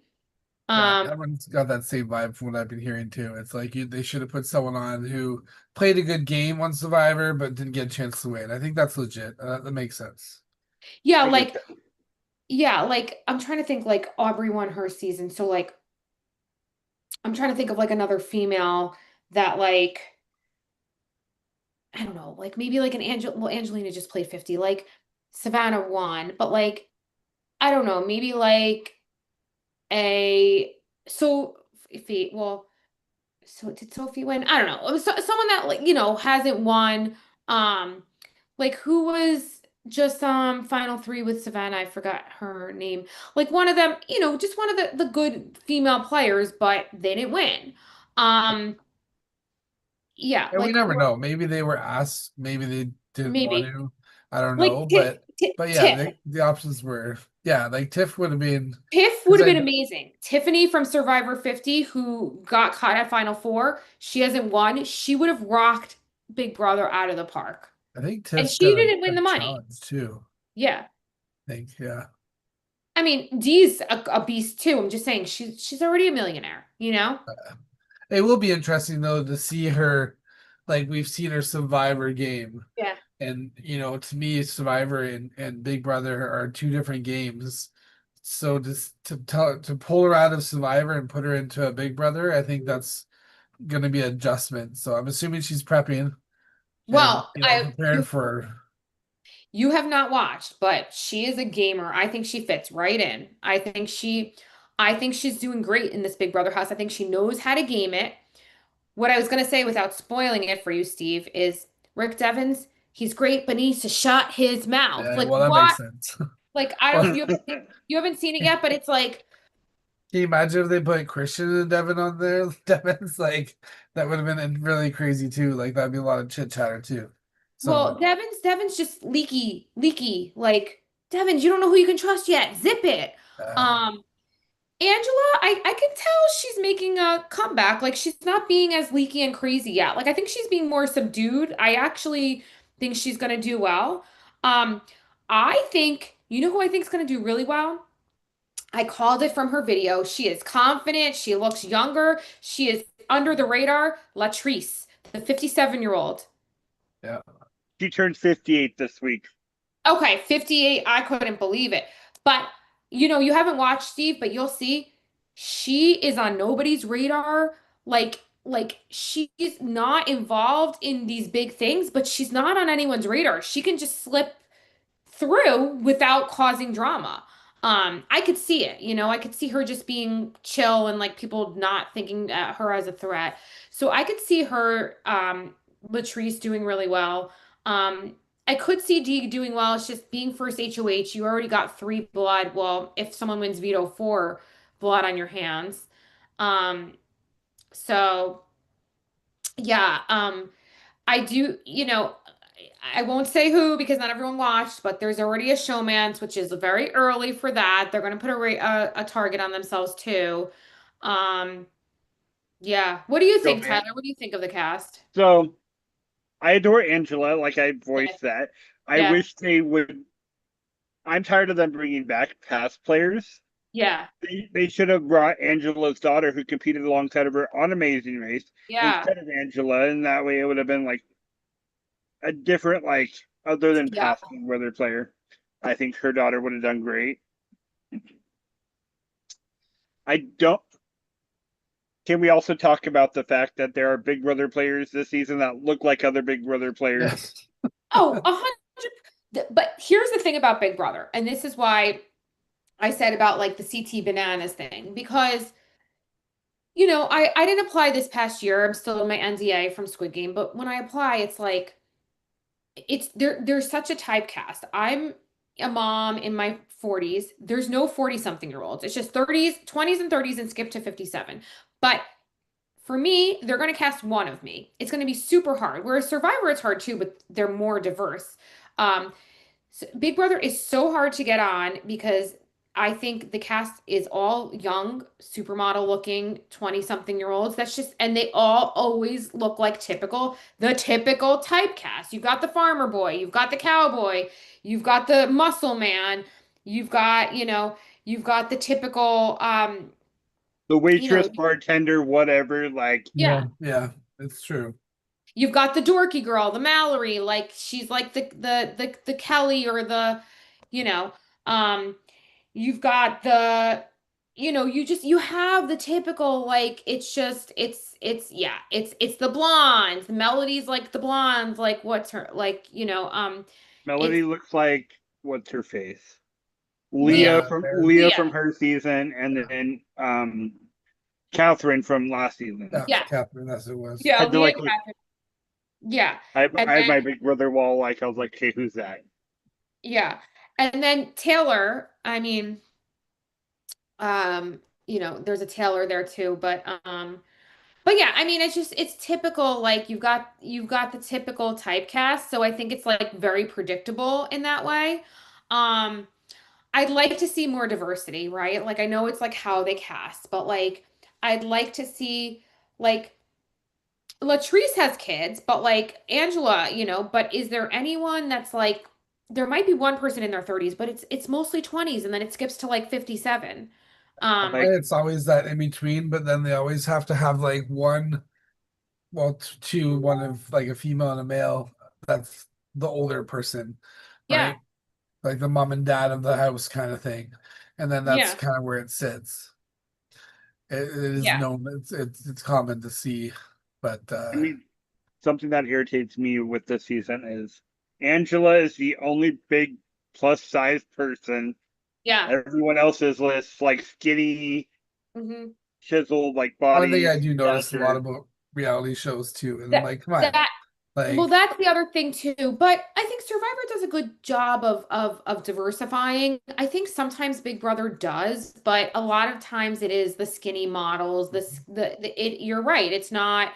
yeah, Um, everyone's got that same vibe from what I've been hearing too. It's like they should have put someone on who played a good game on Survivor but didn't get a chance to win. I think that's legit. That makes sense. yeah, I get like that. I'm trying to think like Aubrey won her season. So like I'm trying to think of like another female that like I don't know, like maybe like Angelina just played 50, like Savannah won, but like I don't know, maybe like a so well, so did Sophie win? I don't know. It was someone that like, hasn't won. Um, like who was just final three with Savannah? I forgot her name. Like one of them, just one of the good female players, but they didn't win. Um, yeah, And we like never know. Maybe they were asked, maybe they didn't want maybe to. I don't like know, Tiff, but yeah, Tiff. the options were yeah, like Tiff would have been Tiff would because have I been amazing. Tiffany from Survivor 50, who got caught at Final Four, she hasn't won. She would have rocked Big Brother out of the park. I think And Tiff's she got didn't win a the money. challenge too. Yeah. I think yeah. I mean, Dee's a beast too. I'm just saying she's already a millionaire, you know? It will be interesting though to see her, like we've seen her Survivor game, Yeah. and to me, Survivor and Big Brother are two different games. So just to pull her out of Survivor and put her into a Big Brother, I think that's gonna be an adjustment. So I'm assuming she's prepping and Well, preparing for. you have not watched, but she is a gamer. I think she fits right in. I think she's doing great in this Big Brother house. I think she knows how to game it. What I was gonna say without spoiling it for you, Steve, is Rick Devens, he's great, but he needs to shut his mouth. Yeah, Like well, that what? makes sense. Like I Well, don't you haven't seen it yet, but it's like, can you imagine if they put Christian and Devin on there? Devin's like that would have been really crazy too. Like that'd be a lot of chit chatter too. well, So Devens just leaky. Like Devens, you don't know who you can trust yet. Zip it. uh, Um, Angela, I can tell she's making a comeback. Like she's not being as leaky and crazy yet. Like I think she's being more subdued. I actually think she's gonna do well. Um, I think you know who I think is gonna do really well? I called it from her video. She is confident. She looks younger. She is under the radar. Latrice, the 57-year-old. yeah, She turned 58 this week. Okay, 58. I couldn't believe it. But you haven't watched Steve, but you'll see she is on nobody's radar. Like she's not involved in these big things, but she's not on anyone's radar. She can just slip through without causing drama. I could see it, I could see her just being chill and like people not thinking her as a threat. So I could see her, Latrice doing really well. Um, I could see Dee doing well. It's just being first HOH. You already got 3 blood. Well, if someone wins veto, 4 blood on your hands. Um, so yeah, I do, I won't say who because not everyone watched, but there's already a showmance, which is very early for that. They're going to put a target on themselves too. Um, yeah. What do you Go, think, man. Tyler? What do you think of the cast? So I adore Angela, like I Yeah. voiced that. I Yeah. wish they would. I'm tired of them bringing back past players. Yeah. They should have brought Angela's daughter, who competed alongside of her on Amazing Race, Yeah. instead of Angela, and that way it would have been like a different, like, other than Yeah. past weather player. I think her daughter would have done great. I don't. Can we also talk about the fact that there are Big Brother players this season that look like other Big Brother players? yes, Oh, 100. But here's the thing about Big Brother, and this is why I said about like the CT bananas thing, because I didn't apply this past year. I'm still in my NDA from Squid Game, but when I apply, it's like there's such a typecast. I'm a mom in my 40s. There's no 40 something year olds. It's just 30s, 20s and 30s and skip to 57. But for me, they're going to cast one of me. It's going to be super hard. Whereas Survivor, it's hard too, but they're more diverse. Big Brother is so hard to get on because I think the cast is all young, supermodel looking 20 something year olds. And they all always look like the typical typecast. You've got the farmer boy, you've got the cowboy, you've got the muscle man, you've got the typical, The you know, waitress, bartender, whatever. Like, yeah. yeah, it's true. You've got the dorky girl, the Mallory, like she's like the Kelly or you know, um, you've got you have the typical like it's the blondes. The Melody's like the blondes, like what's her like, it's Melody looks like, what's her face? Leah. Leah Leah. from her season, and then Catherine from last season. Yeah, Yeah. Catherine, that's who it was. Yeah, I had to Leah like, Catherine. Yeah. And I had my then Big Brother wall. Like, I was like, hey, who's that? yeah. And then Taylor, I mean, there's a Taylor there too, but yeah, I mean it's typical like you've got the typical typecast, so I think it's like very predictable in that way. Um I'd like to see more diversity, right? Like I know it's like how they cast, but like I'd like to see like Latrice has kids, but like Angela, but is there anyone that's like there might be one person in their 30s, but it's mostly 20s and then it skips to like 57. Like, It's always that in between, but then they always have to have like one, well, two, one of like a female and a male. That's the older person, Yeah. right? Like the mom and dad of the house kind of thing. and then that's Yeah. kind of where it sits. It is Yeah. known, it's common to see, but I mean, something that irritates me with this season is Angela is the only big plus size person. Yeah. Everyone else is less like skinny, Hmm. chiseled like one thing I bodies, do notice a lot stature. about reality shows too, and I'm That like, come on, that well, like that's the other thing too. But I think Survivor does a good job of diversifying. I think sometimes Big Brother does, but a lot of times it is the skinny models, you're right. It's not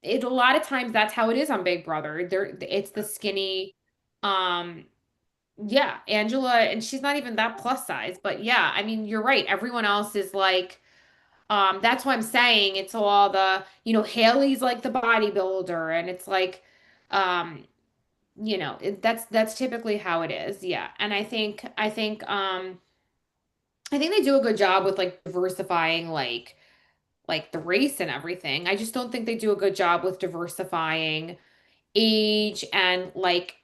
it a lot of times that's how it is on Big Brother. It's the skinny um yeah, Angela, and she's not even that plus size, but yeah, I mean, you're right. Everyone else is like that's why I'm saying it's all Haley's like the bodybuilder, and it's like, um, that's typically how it is. Yeah. And I think they do a good job with like diversifying like the race and everything. I just don't think they do a good job with diversifying age and like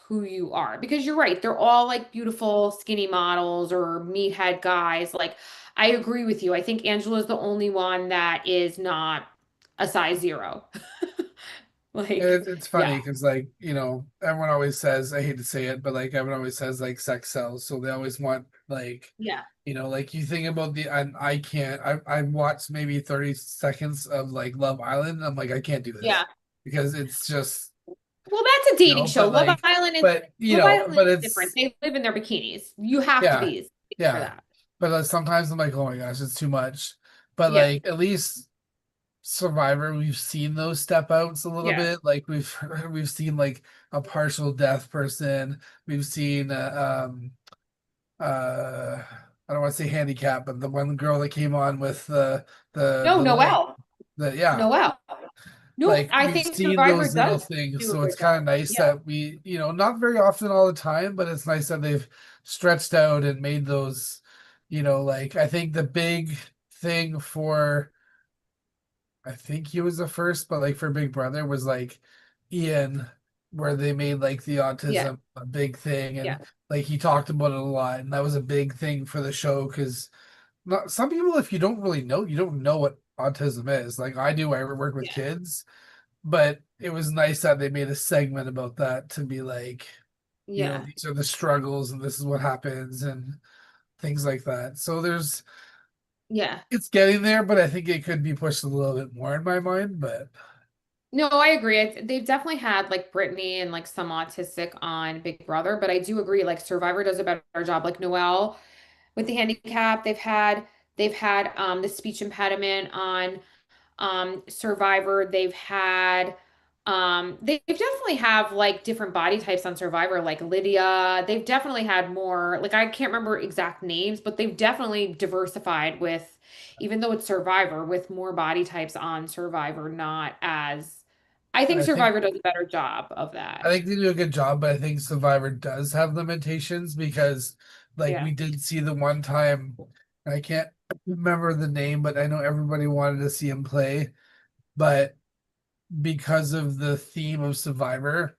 who you are, because you're right, they're all like beautiful skinny models or meathead guys. Like, I agree with you. I think Angela's the only one that is not a size zero. Like, it's funny yeah, because like everyone always says, I hate to say it, but like everyone always says like sex sells, so they always want like yeah, like you think about and I can't I watched maybe 30 seconds of like Love Island, and I'm like, I can't do yeah. this because it's just Well, that's a dating show. but like Love Island but is different. it's They live in their bikinis. You have to yeah, be for yeah, that. but sometimes I'm like, oh my gosh, it's too much. But Yeah, like at least Survivor, we've seen those step outs a little yeah, bit. Like we've seen like a partial deaf person. We've seen I don't want to say handicap, but the one girl that came on with no, the leg, Noelle. yeah, Noelle. No, like I we've think seen Survivor those little does things. do a So it's good kind of job. nice Yeah. that we, not very often all the time, but it's nice that they've stretched out and made those, like I think the big thing for, I think he was the first, but like for Big Brother was like Ian, where they made like the Yeah. autism a big thing, and Yeah. like he talked about it a lot, and that was a big thing for the show because not some people, if you don't really know, you don't know what autism is. Like I do, I work with Yeah. kids, but it was nice that they made a segment about that to be like, Yeah. these are the struggles and this is what happens and things like that. So Yeah. it's getting there, but I think it could be pushed a little bit more in my mind. But No, I agree. They've definitely had like Brittany and like some autistic on Big Brother, but I do agree like Survivor does a better job. Like Noelle with the handicap, they've had the speech impediment on Survivor. They've definitely have like different body types on Survivor, like Lydia. They've definitely had more, like I can't remember exact names, but they've definitely diversified with, even though it's Survivor, with more body types on Survivor, not as I think I think Survivor does a better job of I that. think they do a good job, but I think Survivor does have limitations because, like, Yeah. we did see the one time, I can't remember the name, but I know everybody wanted to see him play. But because of the theme of Survivor,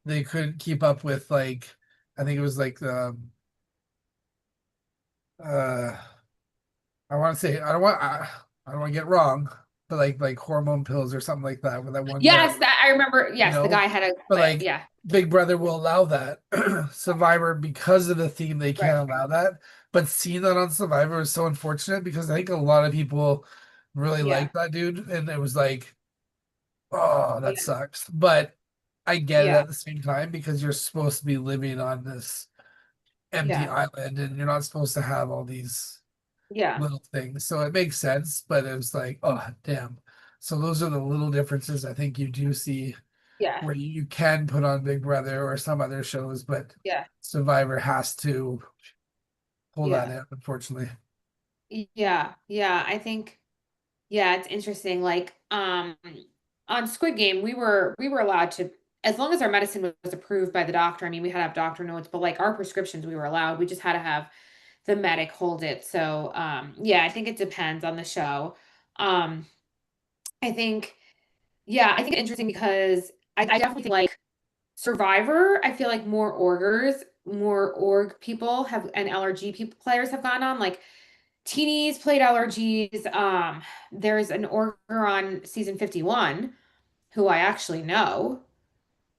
they couldn't keep up with like, I think it was like the uh I want to say I don't want to get wrong, but like hormone pills or something like that with that one guy, Yes, that I remember. you Yes, the know. guy had a But quit. like Yeah. Big Brother will allow that. Survivor, because of the theme, they Right. can't allow that. But seeing that on Survivor is so unfortunate because I think a lot of people really Yeah. like that dude, and it was like, oh, that Yeah. sucks. But I get it Yeah. at the same time because you're supposed to be living on this empty Yeah. island and you're not supposed to have all these Yeah. little things. So it makes sense, but it was like, oh, damn. So those are the little differences I think you do see Yeah. where you can put on Big Brother or some other shows, but Yeah. Survivor has to pull that Yeah. in, unfortunately. Yeah. Yeah. I think. Yeah, it's interesting. Like, on Squid Game, we were allowed to, as long as our medicine was approved by the doctor. I mean, we had to have doctor notes, but like our prescriptions, we were allowed. We just had to have the medic hold it. So, yeah, I think it depends on the show. Um, I think, yeah, I think it's interesting because I definitely think like Survivor, I feel like more orders more org people have and LRG people players have gone on. Like Teenies played LRGs. There's an orger on season 51 who I actually know.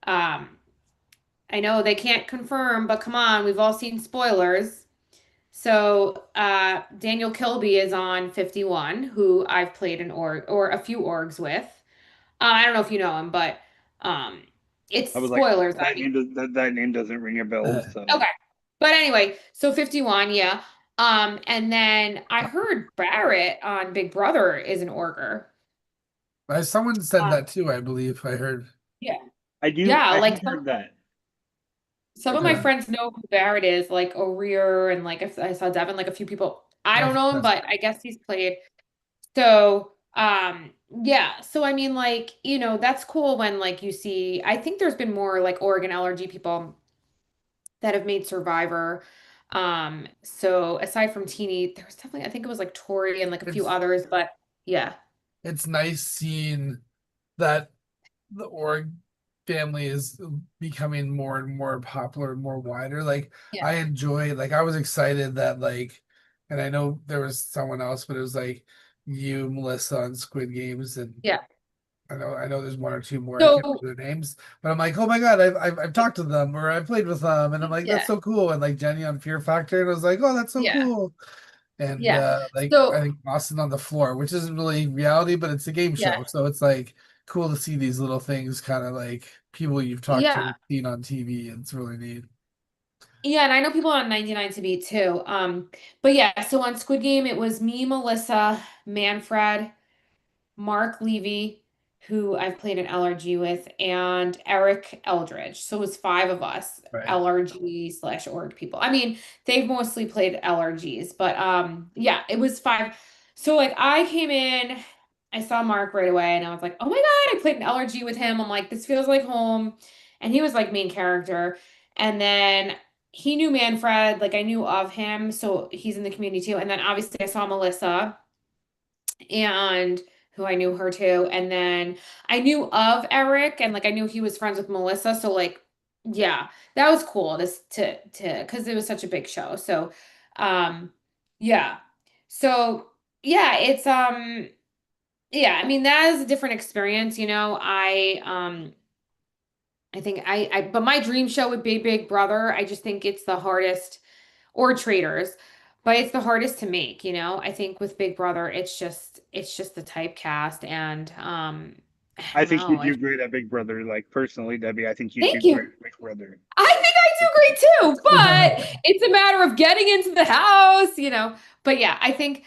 Um, I know they can't confirm, but come on, we've all seen spoilers. So Daniel Kilby is on 51, who I've played an org or a few orgs with. I don't know if you know him, but um, it's I was like, spoilers. I that mean, that name doesn't ring a bell. So okay. But anyway, so 51, yeah. And then I heard Barrett on Big Brother is an orger. Someone said Uh, that too, I believe I heard. yeah. I do. Yeah, I like have heard that. some of my Yeah, friends know who Barrett is, like O'Rear and like if I saw Devin, like a few people. I don't I've know him, but I guess he's played. So, yeah. So I mean, like, that's cool when like you see, I think there's been more like Oregon LRG people that have made Survivor. So aside from Teeny, there was definitely, I think it was like Tori and like a few it's others, but yeah. it's nice seeing that the org family is becoming more and more popular, more wider. Like Yeah. I enjoy, like I was excited that like, and I know there was someone else, but it was like you, Melissa, on Squid Games, and Yeah. I know there's one or two more. I can't So, remember their names, but I'm like, oh my God, I've talked to them or I've played with them, and I'm like, that's yeah. so cool. And like Jenny on Fear Factor, and I was like, oh, that's so Yeah. cool. And Yeah. like I So, think Austin on the Floor, which isn't really reality, but it's a game yeah. show, so it's like cool to see these little things, kind of like people you've talked to, Yeah. seen on TV. It's really neat. Yeah, and I know people on 99 to beat too. But yeah, so on Squid Game, it was me, Melissa, Manfred, Mark Levy, who I've played an LRG with, and Eric Eldridge. So it was five of us, Right. LRG slash org people. I mean, they've mostly played LRGs, but yeah, it was five. So like I came in, I saw Mark right away, and I was like, oh my God, I played an LRG with him. I'm like, this feels like home. And he was like main character. And then he knew Manfred, like I knew of him, so he's in the community too. And then obviously I saw Melissa and who I knew her too. And then I knew of Eric and like I knew he was friends with Melissa. So like, yeah, that was cool to because it was such a big show. So yeah. So yeah, it's yeah, I mean that is a different experience, I think but my dream show would be Big Brother. I just think it's the hardest or Traders, but it's the hardest to make, I think with Big Brother, it's just the typecast and I I don't think you know. do great at Big Brother. Like personally, Debbie, I think you do Thank great you. at Big Brother. I think I do great too, but it's a matter of getting into the house. But yeah, I think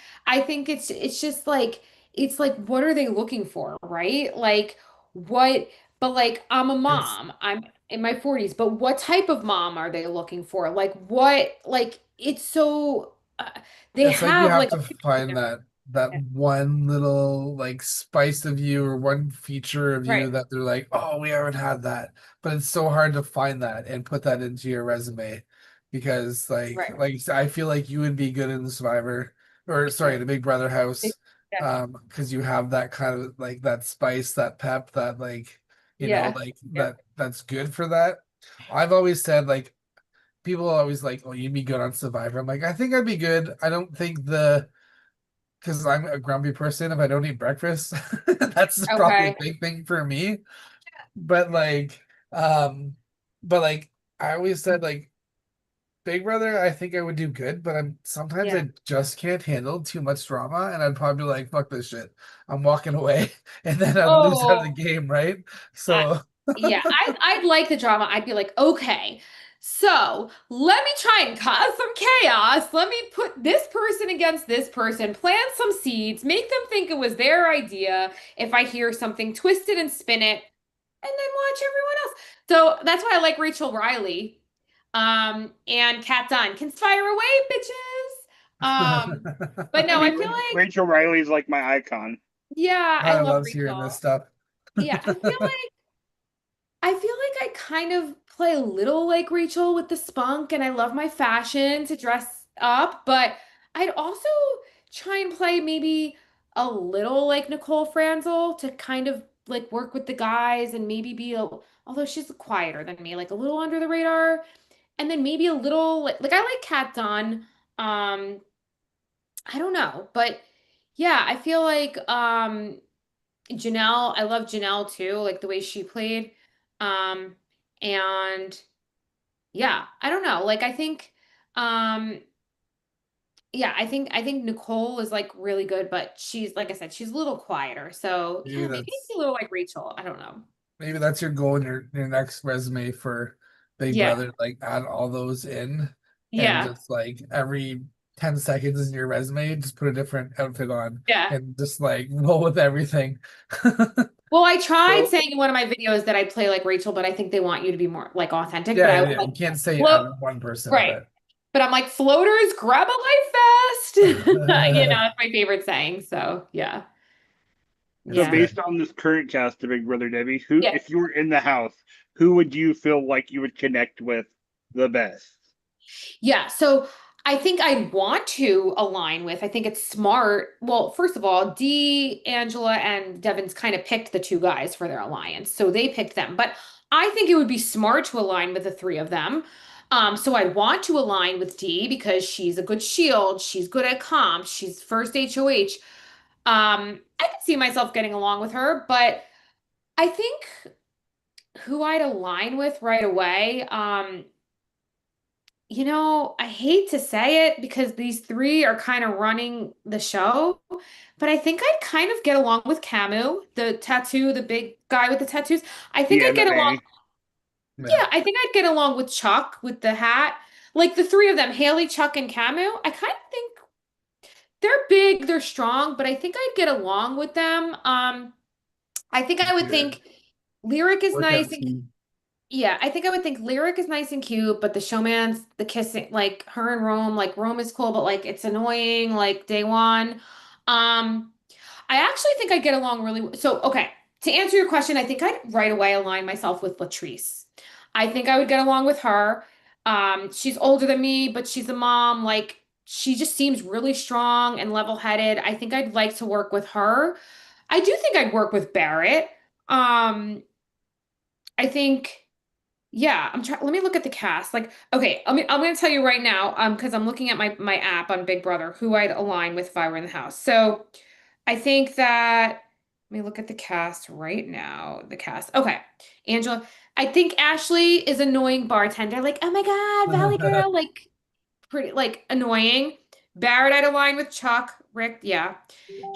it's just like it's like what are they looking for, right? Like what but like I'm a It's mom. I'm in my 40s, but what type of mom are they looking for? Like what like it's so they it's like you have have like to find that one little like spice of you or one feature of right, you that they're like, oh, we haven't had that. But it's so hard to find that and put that into your resume because right. like you said, I feel like you would be good in the Survivor or Thank sorry, you. the Big Brother house. Yeah. Because you have that kind of like that spice, that pep, that like Yeah. like Yeah. that's good for that. I've always said like people are always like, oh, you'd be good on Survivor. I'm like, I think I'd be good. I don't think because I'm a grumpy person if I don't eat breakfast. That's probably a Okay. big thing for me. But um, but like I always said, like Big Brother, I think I would do good, but I'm sometimes Yeah. I just can't handle too much drama, and I'd probably be like, fuck this shit. I'm walking away, and then I'd lose out of the Oh, game, right? I, So yeah, I'd like the drama. I'd be like, okay, so let me try and cause some chaos. Let me put this person against this person, plant some seeds, make them think it was their idea. If I hear something, twist it and spin it, and then watch everyone else. So that's why I like Rachel Riley. And Kat Dunn. Conspire away, bitches. But I no, I mean, feel like, Rachel Riley's like my icon. yeah, I I love loves hearing this Rachel. stuff. Yeah, I feel like I kind of play a little like Rachel with the spunk, and I love my fashion to dress up, but I'd also try and play maybe a little like Nicole Franzel to kind of like work with the guys and maybe although she's quieter than me, like a little under the radar. and then maybe a little like I like Kat Dunn. Um, I don't know, but yeah, I feel like Janelle, I love Janelle too, like the way she played. Um, and yeah, I don't know. Like I think yeah, I think Nicole is like really good, but she's like I said, she's a little quieter. So Maybe yeah, maybe that's a little like Rachel. I don't know. maybe that's your goal in your next resume for Big Yeah. Brother, like add all those in and Yeah. just like every 10 seconds in your resume, just put a different outfit on Yeah. and just like roll with everything. Well, I tried So saying in one of my videos that I play like Rachel, but I think they want you to be more like authentic. But Yeah, I was yeah. like, You can't say float, add one person, right. But I'm like, floaters, grab a life vest. You know, but it's my favorite saying. So yeah. so it's Yeah. based good. on this current cast of Big Brother, Debbie, who, Yeah. if you were in the house, who would you feel like you would connect with the best? Yeah, so I think I'd want to align with. I think it's smart. Well, first of all, Dee, Angela, and Devin's kind of picked the two guys for their alliance, so they picked them. But I think it would be smart to align with the three of them. So I want to align with Dee because she's a good shield. She's good at comps. She's first HOH. I could see myself getting along with her, but I think who I'd align with right away. I hate to say it because these three are kind of running the show, but I think I'd kind of get along with Camus, the big guy with the tattoos. I think The I'd get along, MMA. Yeah. yeah, I think I'd get along with Chuck with the hat. Like the three of them, Haley, Chuck, and Camus. I kind of think they're big, they're strong, but I think I'd get along with them. I think I would Good. think Lyric is Workout nice and team. yeah, I think I would think Lyric is nice and cute, but the showman's the kissing, like her and Rome, like Rome is cool, but like it's annoying, like day one. Um, I actually think I get along really so okay. To answer your question, I think I'd right away align myself with Latrice. I think I would get along with her. She's older than me, but she's a mom. Like she just seems really strong and level-headed. I think I'd like to work with her. I do think I'd work with Barrett. I think. Yeah, I'm trying. Let me look at the cast. Like, okay, I'm gonna tell you right now, because I'm looking at my app on Big Brother, who I'd align with if I were in the house. So I think that let me look at the cast right now. The cast. Okay. Angela. I think Ashley is annoying bartender. Like, oh my God, Valley Girl, like pretty like annoying. Barrett, I'd align with Chuck. Rick, yeah.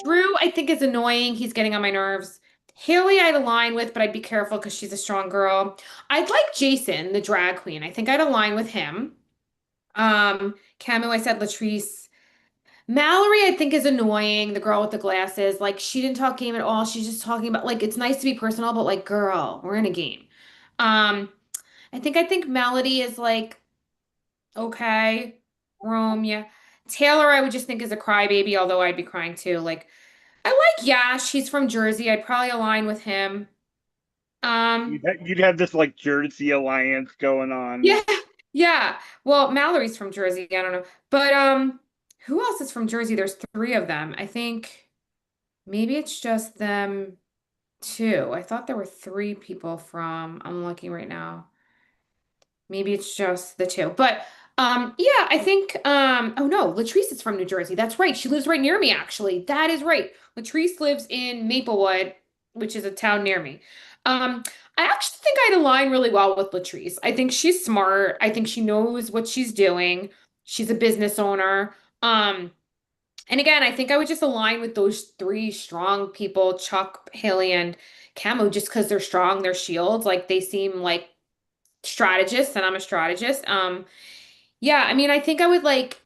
Drew, I think is annoying. He's getting on my nerves. Haley, I'd align with, but I'd be careful because she's a strong girl. I'd like Jason, the drag queen. I think I'd align with him. Camu, I said Latrice. Mallory, I think is annoying. The girl with the glasses. Like, she didn't talk game at all. She's just talking about like it's nice to be personal, but like, girl, we're in a game. Um, I think Melody is like okay. Rome, yeah. Taylor, I would just think is a crybaby, although I'd be crying too. Like, I like Yash. He's from Jersey. I'd probably align with him. Um, You'd have this like Jersey alliance going on. yeah, yeah. Well, Mallory's from Jersey. I don't know. But who else is from Jersey? There's three of them. I think maybe it's just them two. I thought there were three people from, I'm looking right now. Maybe it's just the two. But yeah, I think oh no, Latrice is from New Jersey. That's right. She lives right near me actually. That is right. Latrice lives in Maplewood, which is a town near me. Um I actually think I'd align really well with Latrice. I think she's smart. I think she knows what she's doing. She's a business owner. And again, I think I would just align with those three strong people, Chuck, Haley, and Camo, just because they're strong, they're shields. Like they seem like strategist and I'm a strategist. Yeah, I mean, I think I would like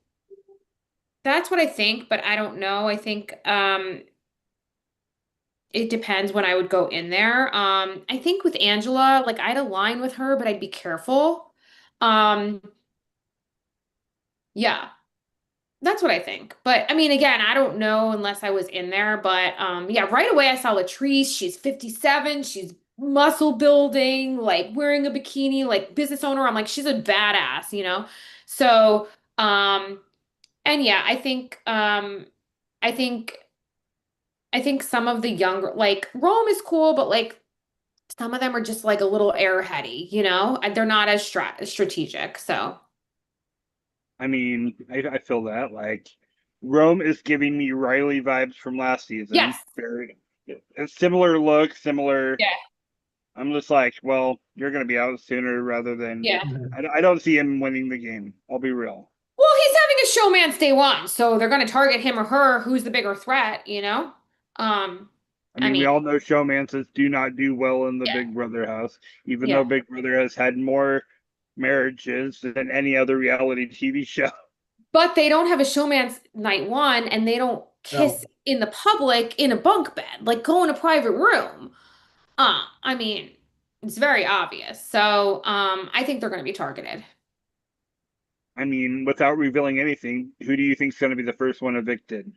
that's what I think, but I don't know. I think it depends when I would go in there. I think with Angela, like I'd align with her, but I'd be careful. Um, yeah, that's what I think. But I mean, again, I don't know unless I was in there, but yeah, right away I saw Latrice. She's 57, she's muscle building, like wearing a bikini, like business owner. I'm like, she's a badass, you know? So, and yeah, I think some of the younger like Rome is cool, but like some of them are just like a little airheady, you know? And they're not as strategic. So, I mean, I feel that like Rome is giving me Riley vibes from last yes. season. Very a similar look, similar. Yeah. I'm just like, well, you're gonna be out sooner rather than. Yeah. I don't see him winning the game. I'll be real. Well, he's having a showman's day one, so they're going to target him or her. Who's the bigger threat, you know? Um, I I mean, we mean, all know showmances do not do well in the yeah, Big Brother house, even yeah. though Big Brother has had more marriages than any other reality TV show. But they don't have a showman's night one and they don't No, kiss in the public in a bunk bed, like go in a private room. I mean, it's very obvious. So, I think they're going to be targeted. I mean, without revealing anything, who do you think is going to be the first one evicted?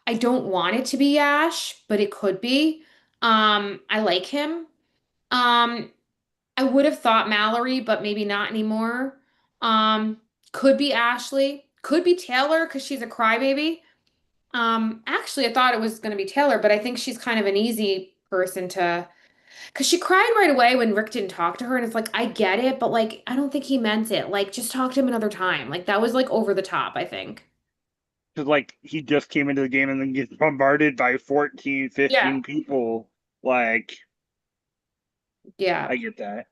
I don't want it to be Ash, but it could be. I like him. Um, I would have thought Mallory, but maybe not anymore. Um, could be Ashley, could be Taylor because she's a crybaby. Actually, I thought it was going to be Taylor, but I think she's kind of an easy person to, because she cried right away when Rick didn't talk to her, and it's like, I get it, but like, I don't think he meant it. Like, just talk to him another time. Like, that was like over the top, I think. Because, like, he just came into the game and then gets bombarded by 14, Yeah. 15 people. Like, Yeah. I get that.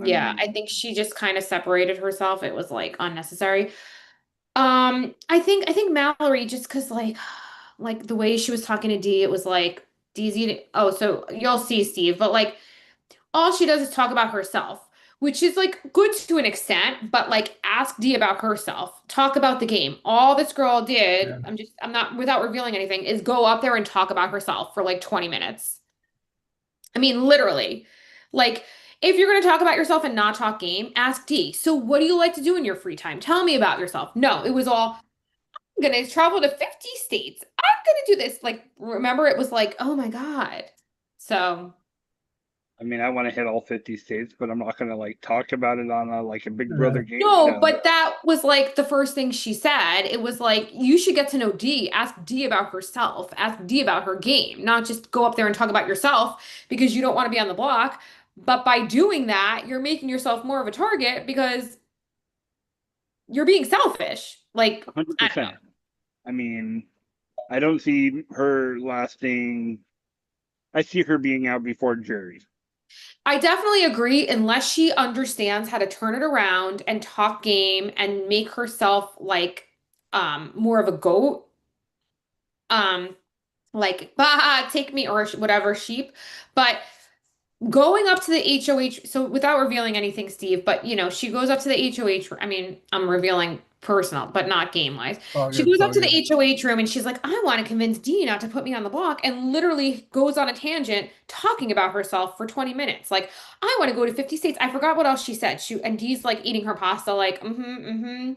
I Yeah. I mean, think she just kind of separated herself. It was like unnecessary. I think Mallory just because like the way she was talking to Dee, it was like Dee's eating. Oh, so you'll see Steve, but like all she does is talk about herself, which is like good to an extent, but like ask Dee about herself, talk about the game. All this girl did, yeah. I'm not without revealing anything, is go up there and talk about herself for like 20 minutes. I mean, literally. Like, if you're going to talk about yourself and not talk game, ask Dee. So, what do you like to do in your free time? Tell me about yourself. No, it was all gonna travel to 50 states. I'm gonna do this. Like, remember, it was like, oh my God. So, I mean, I want to hit all 50 states, but I'm not going to, like, talk about it on a Big Yeah. Brother game no, show. but that was like the first thing she said. It was like, you should get to know Dee. Ask Dee about herself. Ask Dee about her game, not just go up there and talk about yourself because you don't want to be on the block. But by doing that, you're making yourself more of a target because you're being selfish. Like, I don't know. 100%. I mean, I don't see her lasting. I see her being out before jury. I definitely agree, unless she understands how to turn it around and talk game and make herself like more of a goat. Um like bah, take me or whatever sheep. But going up to the HOH, so without revealing anything, Steve, but you know, she goes up to the HOH. I mean, I'm revealing personal, but not game wise. All She good, goes it's up all to the good. HOH room and she's like, I want to convince Dee not to put me on the block, and literally goes on a tangent talking about herself for 20 minutes. Like, I want to go to 50 states. I forgot what else she said. And Dee's like eating her pasta, like, mm-hmm.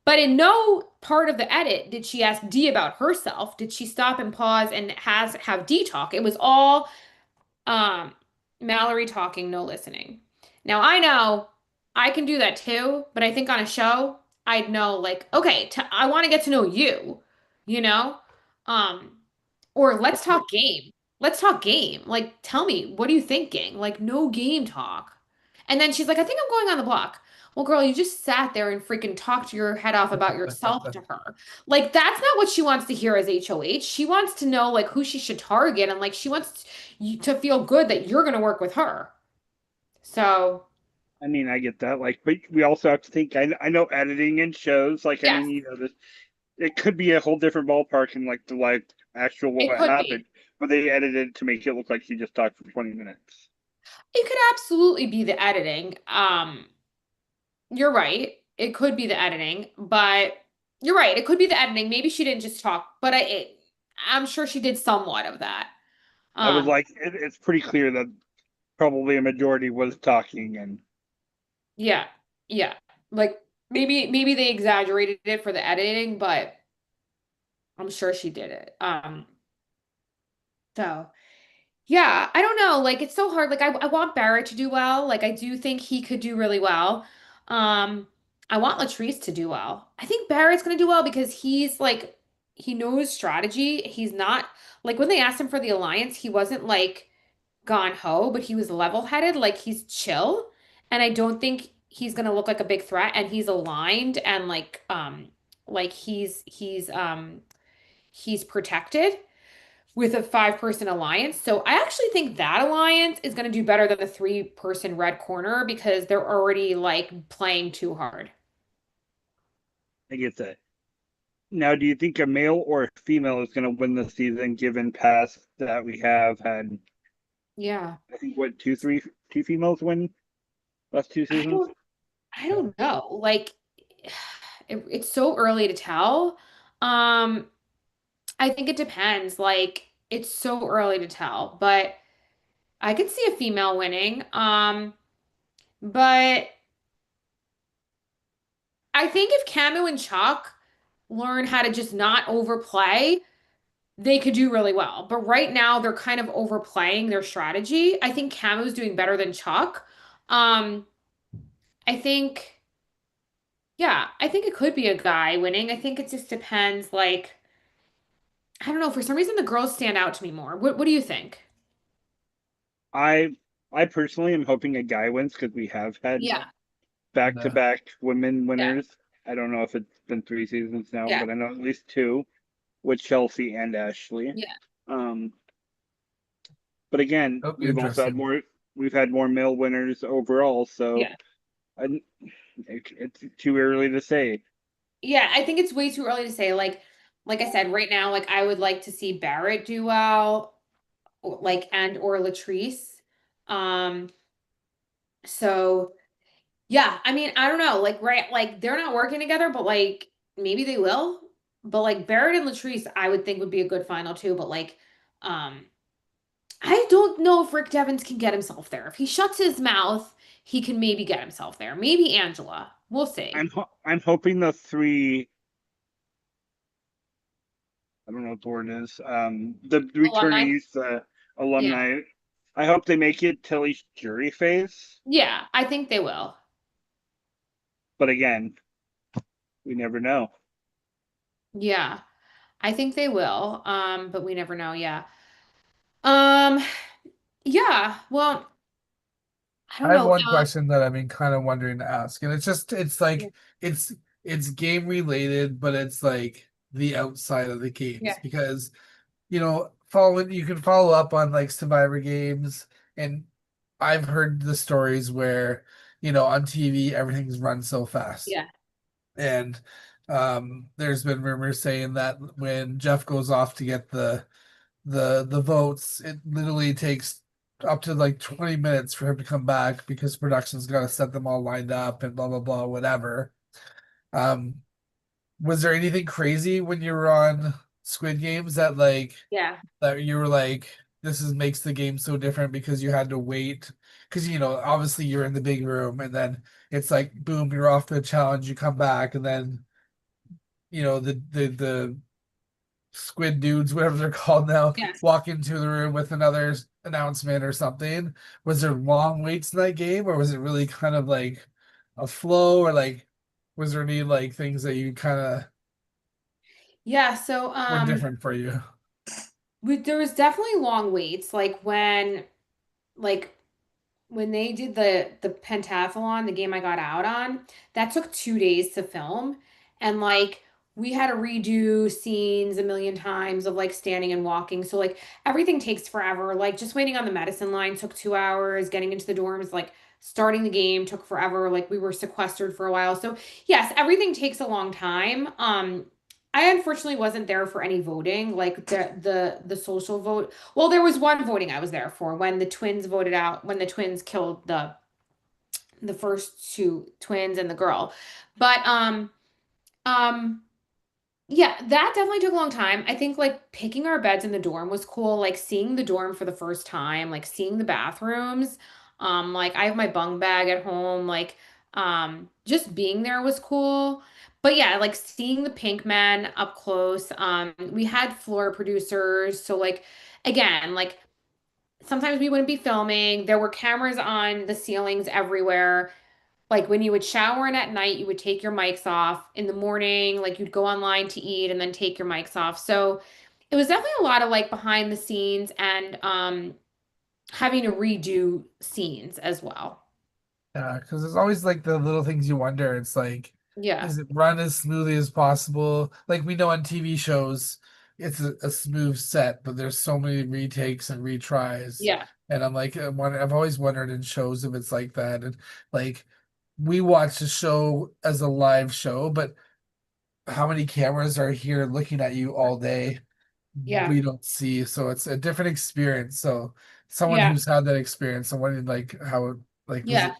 But in no part of the edit did she ask Dee about herself. Did she stop and pause and have Dee talk? It was all um, Mallory talking, no listening. Now I know I can do that too, but I think on a show, I'd know like, okay, I want to get to know you, you know? Um, or let's talk game. Let's talk game. Like, tell me, what are you thinking? Like, no game talk. And then she's like, I think I'm going on the block. Well, girl, you just sat there and freaking talked your head off about yourself to her. Like, that's not what she wants to hear as HOH. She wants to know like who she should target, and like she wants you to feel good that you're going to work with her. So, I mean, I get that. Like, but we also have to think. I know editing in shows. Like, I yes, mean, this it could be a whole different ballpark in like the actual it what could be. happened, but they edited to make it look like she just talked for 20 minutes. It could absolutely be the editing. You're right. It could be the editing, but you're right. It could be the editing. Maybe she didn't just talk, but I'm sure she did somewhat of that. I was Um, like, it's pretty clear that probably a majority was talking, and yeah, yeah. Like maybe they exaggerated it for the editing, but I'm sure she did it. So yeah, I don't know. Like it's so hard. Like I want Barrett to do well. Like I do think he could do really well. Um, I want Latrice to do well. I think Barrett's gonna do well because he's like he knows strategy. He's not like when they asked him for the alliance, he wasn't like gone ho, but he was level-headed, like he's chill. And I don't think he's gonna look like a big threat. And he's aligned and like he's protected with a 5-person alliance. So I actually think that alliance is gonna do better than the 3-person red corner because they're already like playing too hard. I get that. Now, do you think a male or a female is going to win the season, given past that we have had, Yeah. I think, what, two females win last two I seasons? don't I don't know. Like it's so early to tell. Um, I think it depends. Like it's so early to tell, but I could see a female winning. But I think if Camu and Chuck learn how to just not overplay, they could do really well. But right now they're kind of overplaying their strategy. I think Camu's doing better than Chuck. Um, I think, yeah, I think it could be a guy winning. I think it just depends, like, I don't know, for some reason the girls stand out to me more. What do you think? I I personally am hoping a guy wins because we have had Yeah, No. back-to-back women yeah, winners. I don't know if it's been 3 seasons now, yeah, but I know at least two with Chelsea and Ashley. yeah, Um, but again, That'll be interesting. we've had more male winners overall, so yeah. I, it's too early to say. Yeah, I think it's way too early to say. Like I said, right now, like I would like to see Barrett do well, like and or Latrice. Um, so yeah, I mean, I don't know, like right, like they're not working together, but like maybe they will. But like Barrett and Latrice, I would think would be a good final too. But like, um, I don't know if Rick Devens can get himself there. If he shuts his mouth, he can maybe get himself there. Maybe Angela. We'll see. I'm hoping the three. I don't know what the word is. The Alumni. returnees, the Yeah. alumni. I hope they make it till each jury phase. Yeah, I think they will. But again, we never know. Yeah, I think they will. But we never know. Yeah. Um, yeah. Well, I don't I have know. one question that I've been kind of wondering to ask, and it's Yeah. like it's game related, but it's like the outside of the Yeah. games because following you can follow up on like Survivor games, and I've heard the stories where on TV everything's run so fast, Yeah. and there's been rumors saying that when Jeff goes off to get the votes, it literally takes up to like 20 minutes for him to come back because production's got to set them all lined up and blah blah blah whatever. Um, was there anything crazy when you were on Squid Games Yeah. that you were like this is makes the game so different because you had to wait because obviously you're in the big room and then it's like boom you're off the challenge you come back and then the squid dudes, whatever they're called now, Yeah. walk into the room with another announcement or something. Was there long waits in that game, or was it really kind of like a flow, or like was there any like things that you kind of Yeah. So, were different for you? there was definitely long waits. Like when they did the pentathlon, the game I got out on, that took 2 days to film. And like we had to redo scenes a million times of like standing and walking. So like everything takes forever. Like just waiting on the medicine line took 2 hours, getting into the dorms, like starting the game took forever. Like we were sequestered for a while. So yes, everything takes a long time. I unfortunately wasn't there for any voting, like the social vote. Well, there was one voting I was there for when the twins voted out, when the twins killed the first two twins and the girl. But um yeah, that definitely took a long time. I think like picking our beds in the dorm was cool, like seeing the dorm for the first time, like seeing the bathrooms. Like I have my bunk bag at home, like just being there was cool. But yeah, like seeing the Pink Men up close. We had floor producers, so like again, like sometimes we wouldn't be filming. There were cameras on the ceilings everywhere. like when you would shower and at night, you would take your mics off. In the morning, like you'd go online to eat and then take your mics off. So it was definitely a lot of like behind the scenes and having to redo scenes as well. Yeah, because there's always like the little things you wonder. It's like, Yeah. is it run as smoothly as possible? Like we know on TV shows, it's a smooth set, but there's so many retakes and retries. Yeah. And I'm like, I've always wondered in shows if it's like that. And like, we watch the show as a live show, but how many cameras are here looking at you all day? Yeah. We don't see. So it's a different experience. So someone Yeah. who's had that experience, and wondering like how it like Yeah.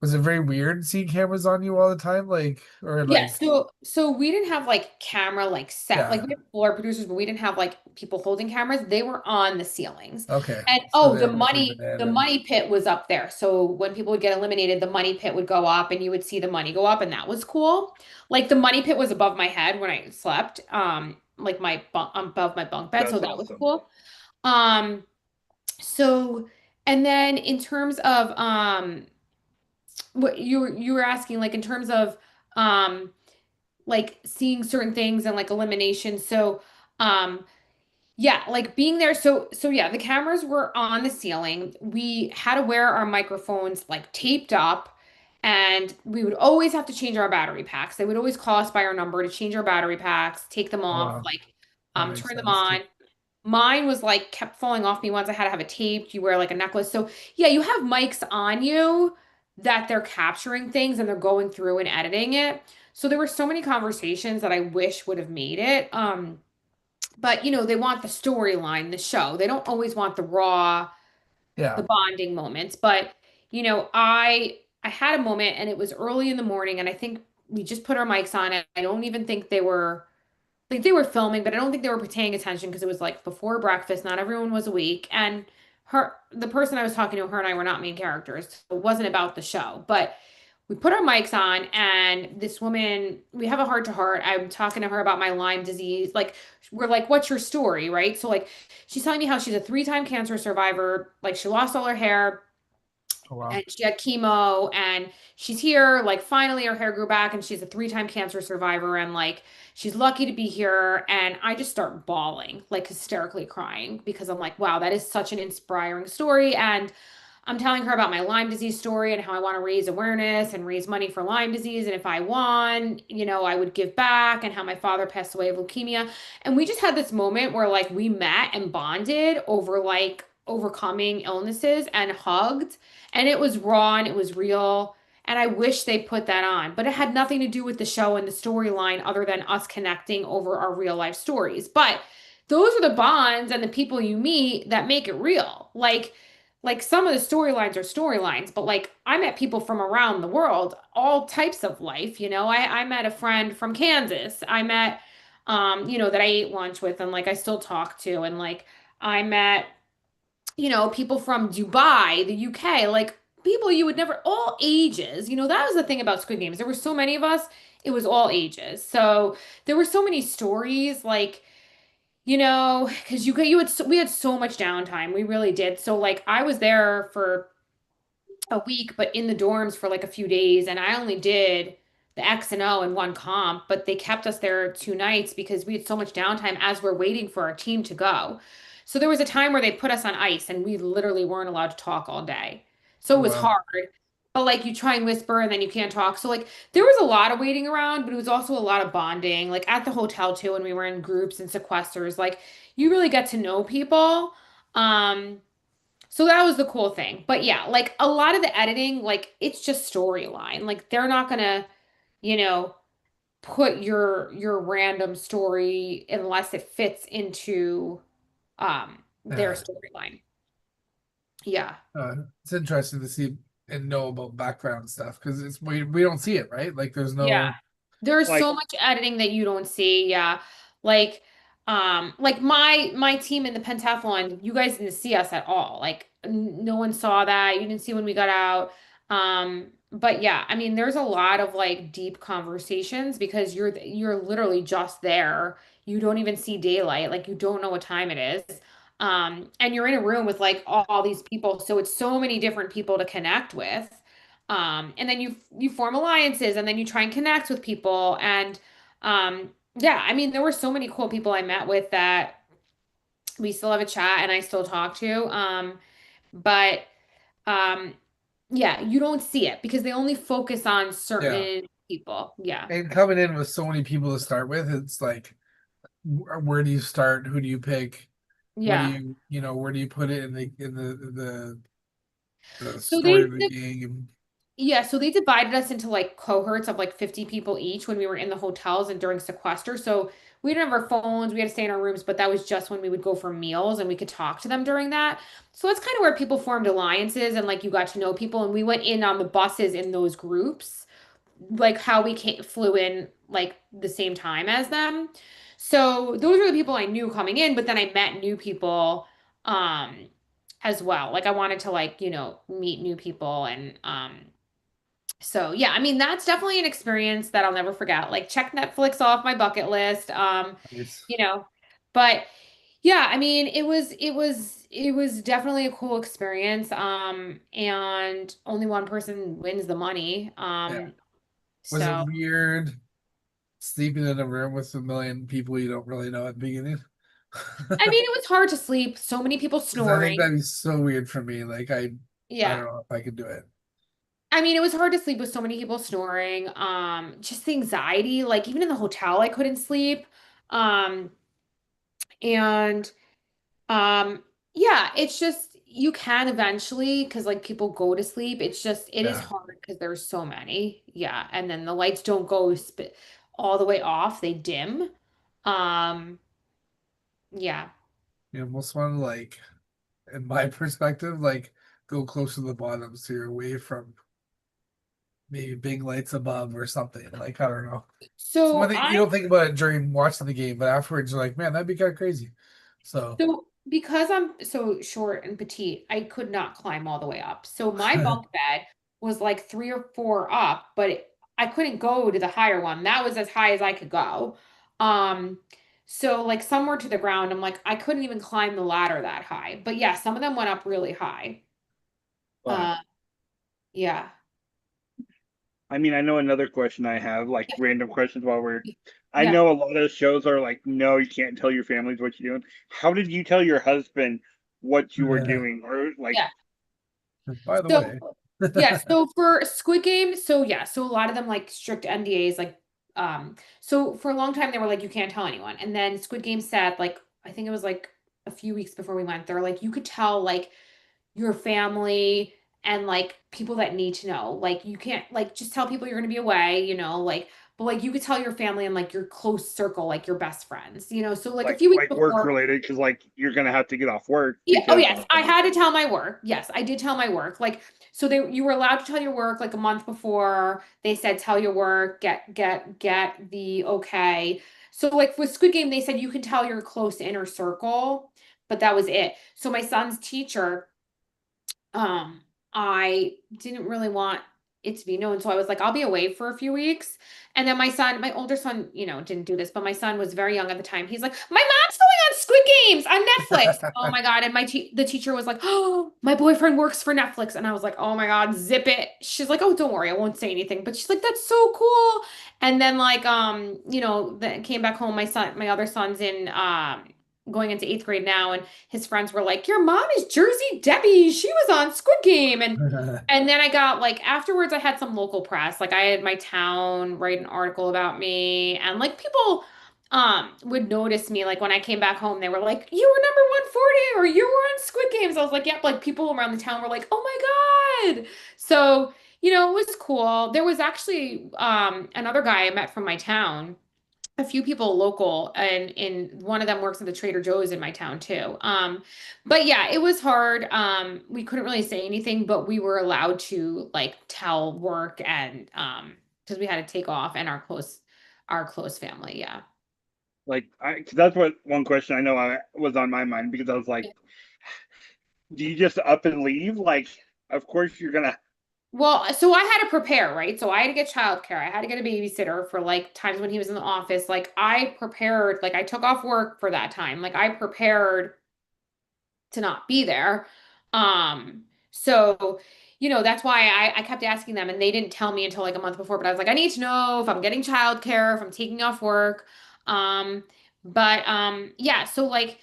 was it very weird seeing cameras on you all the time? Like, or Yeah, like, so we didn't have like camera like set like yeah, we have floor producers, but we didn't have like people holding cameras. They were on the ceilings. okay. And So oh, they were zooming in the and money pit was up there. So when people would get eliminated, the money pit would go up and you would see the money go up, and that was cool. Like the money pit was above my head when I slept, like my bunk above my bunk bed, so That's that was awesome. cool. Um, so and then in terms of what you were asking, like in terms of um like seeing certain things and like elimination. So, um, yeah, like being there. So yeah, the cameras were on the ceiling. We had to wear our microphones like taped up, and we would always have to change our battery packs. They would always call us by our number to change our battery packs, take them oh, off, wow, like that makes turn them sense too. on. Mine was like kept falling off me once. I had to have it taped. You wear like a necklace. So yeah, you have mics on you that they're capturing things and they're going through and editing it. So there were so many conversations that I wish would have made it. But you know, they want the storyline, the show. They don't always want the raw, the Yeah. bonding moments. But you know, I had a moment and it was early in the morning and I think we just put our mics on and I don't even think they were like they were filming, but I don't think they were paying attention because it was like before breakfast. Not everyone was awake. And the person I was talking to, her and I were not main characters. So it wasn't about the show. But we put our mics on, and this woman, we have a heart to heart. I'm talking to her about my Lyme disease. Like, we're like, what's your story? Right. So, like, she's telling me how she's a 3-time cancer survivor. Like, she lost all her hair Oh, wow. and she had chemo and she's here like finally her hair grew back and she's a 3-time cancer survivor and like she's lucky to be here and I just start bawling like hysterically crying because I'm like wow that is such an inspiring story and I'm telling her about my Lyme disease story and how I want to raise awareness and raise money for Lyme disease and if I won you know I would give back and how my father passed away of leukemia and we just had this moment where like we met and bonded over like overcoming illnesses and hugged and it was raw and it was real. And I wish they put that on, but it had nothing to do with the show and the storyline other than us connecting over our real life stories. But those are the bonds and the people you meet that make it real. Like some of the storylines are storylines, but like I met people from around the world, all types of life. You know, I met a friend from Kansas. I met, you know, that I ate lunch with and like I still talk to. And like I met you know, people from Dubai, the UK, like people you would never, all ages. You know, that was the thing about Squid Games. There were so many of us, it was all ages. So there were so many stories, like, you know, because we had so much downtime. We really did. So like I was there for a week, but in the dorms for like a few days, and I only did the X and O and one comp, but they kept us there 2 nights because we had so much downtime as we're waiting for our team to go. So there was a time where they put us on ice and we literally weren't allowed to talk all day. So it Oh, was wow. hard. But like you try and whisper and then you can't talk. So like there was a lot of waiting around, but it was also a lot of bonding. Like at the hotel too, when we were in groups and sequesters, like you really get to know people. So that was the cool thing. But yeah, like a lot of the editing, like it's just storyline. Like they're not gonna, you know, put your random story unless it fits into their Yeah. storyline. Yeah. It's interesting to see and know about background stuff because we don't see it, right? Like there's Yeah. no There's Like so much editing that you don't see. Yeah. Like my team in the pentathlon, you guys didn't see us at all. Like no one saw that. You didn't see when we got out. But yeah, I mean, there's a lot of like deep conversations because you're literally just there. You don't even see daylight. Like you don't know what time it is. And you're in a room with like all these people, so it's so many different people to connect with. And then you form alliances and then you try and connect with people. And yeah, I mean, there were so many cool people I met with that we still have a chat and I still talk to. But um, yeah, you don't see it because they only focus on Yeah. certain people. Yeah. And coming in with so many people to start with, it's like, where do you start? Who do you pick? What do Yeah. where do you put it in the So story of the game? yeah, so they divided us into like cohorts of like 50 people each when we were in the hotels and during sequester. So we didn't have our phones, we had to stay in our rooms, but that was just when we would go for meals and we could talk to them during that. So that's kind of where people formed alliances and like you got to know people. And we went in on the buses in those groups, like how flew in like the same time as them. So those were the people I knew coming in, but then I met new people as well. Like I wanted to like, meet new people and so yeah, I mean that's definitely an experience that I'll never forget. Like check Netflix off my bucket list. Nice. You know, but yeah, I mean it was definitely a cool experience. And only one person wins the money. Yeah. Was it So weird sleeping in a room with a million people you don't really know at the beginning? I mean it was hard to sleep. So many people 'Cause I think snoring. that'd be so weird for me. Like I Yeah. don't know if I could do it. I mean, it was hard to sleep with so many people snoring. Just the anxiety, like even in the hotel, I couldn't sleep. Um, and yeah, it's just you can eventually because like people go to sleep. It's just it is Yeah. hard because there's so many. Yeah, and then the lights don't go all the way off, they dim. Um, yeah. You almost want to like, in my perspective, like go close to the bottom so you're away from maybe big lights above or something. Like I don't know. So one So thing you I don't think about it during watching the game, but afterwards you're like, man, that'd be kind of crazy. So So because I'm so short and petite, I could not climb all the way up. So my bunk bed was like 3 or 4 up, but I couldn't go to the higher one. That was as high as I could go. Um, so like somewhere to the ground, I'm like, I couldn't even climb the ladder that high. But yeah, some of them went up really high. Wow. Uh, yeah. I mean, I know another question I have, like random questions while we're. I Yeah. know a lot of shows are like, no, you can't tell your families what you're doing. How did you tell your husband what you were doing, or like, Yeah. by the So way. yeah, so for Squid Game, so yeah, so a lot of them like strict NDAs, like so for a long time they were like you can't tell anyone. And then Squid Game said like I think it was like a few weeks before we went, they're like you could tell like your family and like people that need to know. Like you can't like just tell people you're gonna be away, like but like you could tell your family and like your close circle, like your best friends, So like a few weeks like work before. related? Because like you're gonna have to get off work Yeah. Oh, because yes. I had to tell my work. Yes, I did tell my work. Like, so you were allowed to tell your work like a month before. They said tell your work, get the okay. So like with Squid Game, they said you can tell your close inner circle, but that was it. So my son's teacher I didn't really want it to be known. So I was like, I'll be away for a few weeks. And then my older son, didn't do this, but my son was very young at the time. He's like, my mom's going on Squid Games on Netflix. Oh my God. And the teacher was like, oh, my boyfriend works for Netflix. And I was like, oh my God, zip it. She's like, oh, don't worry, I won't say anything. But she's like, that's so cool. And then like, then came back home. My other son's in, going into 8th grade now, and his friends were like, "Your mom is Jersey Debbie. She was on Squid Game." And then I got like afterwards, I had some local press. Like I had my town write an article about me, and like people would notice me. Like when I came back home, they were like, "You were number 140, or you were on Squid Games." I was like, "Yep." Like people around the town were like, "Oh my God!" So it was cool. There was actually another guy I met from my town, a few people local, and in one of them works at the Trader Joe's in my town too. But yeah, it was hard. We couldn't really say anything, but we were allowed to like tell work and because we had to take off and our close family. Yeah. like I. 'Cause that's what one question I know I was on my mind because I was like, do you just up and leave? Like, of course you're gonna. Well, so I had to prepare, right? So I had to get childcare. I had to get a babysitter for like times when he was in the office. Like I prepared, like I took off work for that time. Like I prepared to not be there. So that's why I kept asking them, and they didn't tell me until like a month before, but I was like, I need to know if I'm getting childcare, if I'm taking off work. Um, yeah, so like,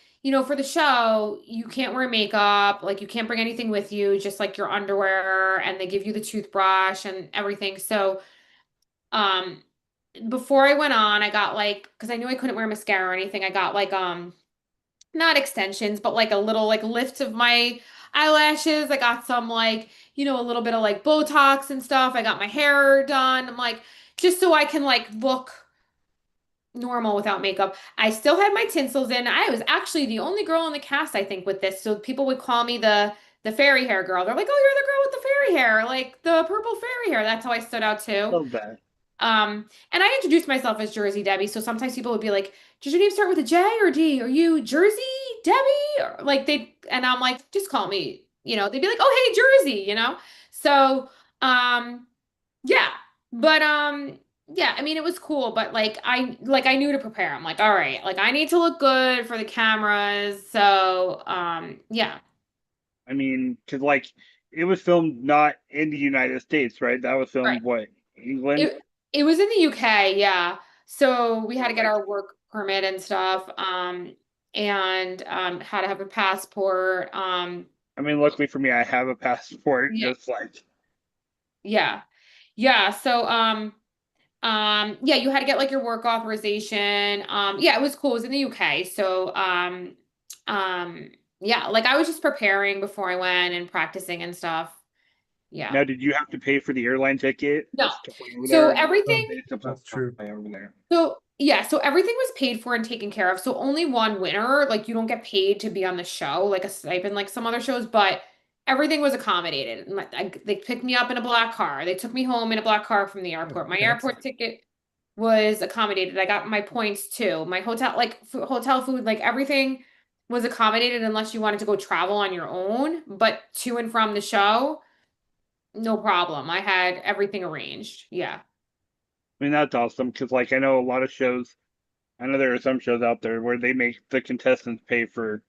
for the show, you can't wear makeup, like you can't bring anything with you, just like your underwear, and they give you the toothbrush and everything. So, um, before I went on, I got like, because I knew I couldn't wear mascara or anything, I got like not extensions, but like a little like lift of my eyelashes. I got some like, a little bit of like Botox and stuff. I got my hair done. I'm like, just so I can like look normal without makeup. I still had my tinsels in. I was actually the only girl in the cast, I think, with this. So people would call me the fairy hair girl. They're like, "Oh, you're the girl with the fairy hair, like the purple fairy hair." That's how I stood out too. Love that. And I introduced myself as Jersey Debbie, so sometimes people would be like, "Does your name start with a J or D? Are you Jersey Debbie?" Or like and I'm like, "Just call me." They'd be like, "Oh, hey, Jersey." So, um, yeah, but yeah, I mean, it was cool, but like I knew to prepare. I'm like, all right, like I need to look good for the cameras, so yeah. I mean, because like it was filmed not in the United States, right? That was Right. filmed what, England? It was in the UK, yeah. So we had So to get like, our work permit and stuff, and had to have a passport. I mean, luckily for me, I have a passport. Yeah, Just like, yeah, yeah. So yeah, you had to get like your work authorization. Yeah, it was cool. It was in the UK. So um, yeah, like I was just preparing before I went and practicing and stuff. Yeah. now, did you have to pay for the airline ticket No. to fly over So there? Or Oh, everything they that's supposed to true. fly over there? So yeah, so everything was paid for and taken care of. So only one winner, like you don't get paid to be on the show, like a stipend, like some other shows, but everything was accommodated. They picked me up in a black car. They took me home in a black car from the airport. My Okay, that's airport ticket was accommodated. I got my points too. My hotel, like hotel food, like everything was accommodated unless you wanted to go travel on your own. But to and from the show, no problem. I had everything arranged. Yeah. I mean, that's awesome because like I know a lot of shows. I know there are some shows out there where they make the contestants pay for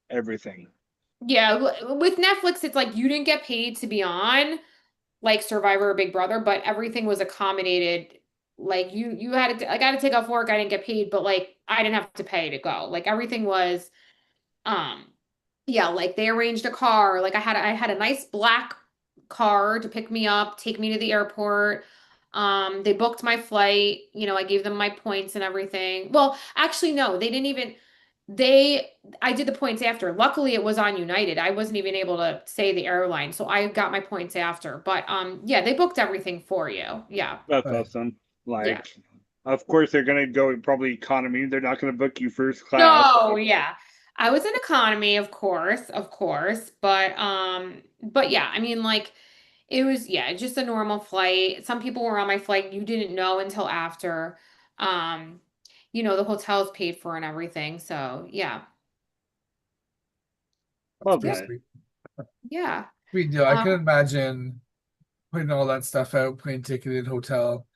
everything. Yeah, with Netflix, it's like you didn't get paid to be on like Survivor or Big Brother, but everything was accommodated. Like you had to like I had to take off work, I didn't get paid, but like I didn't have to pay to go. Like everything was um yeah, like they arranged a car. Like I had a nice black car to pick me up, take me to the airport. They booked my flight, I gave them my points and everything. Well, actually no, they didn't even they I did the points after. Luckily it was on United. I wasn't even able to say the airline, so I got my points after. But yeah, they booked everything for you. Yeah. That's right. awesome. Yeah. Like, of course they're gonna go probably economy. They're not gonna book you first class. No, yeah. I was in economy, of course, but yeah, I mean like it was yeah, just a normal flight. Some people were on my flight you didn't know until after. Um, the hotel's paid for and everything. So, yeah. That's Love pretty Yep. that. sweet. Yeah. Sweet deal. I Um, can imagine putting all that stuff out, plane ticket and hotel,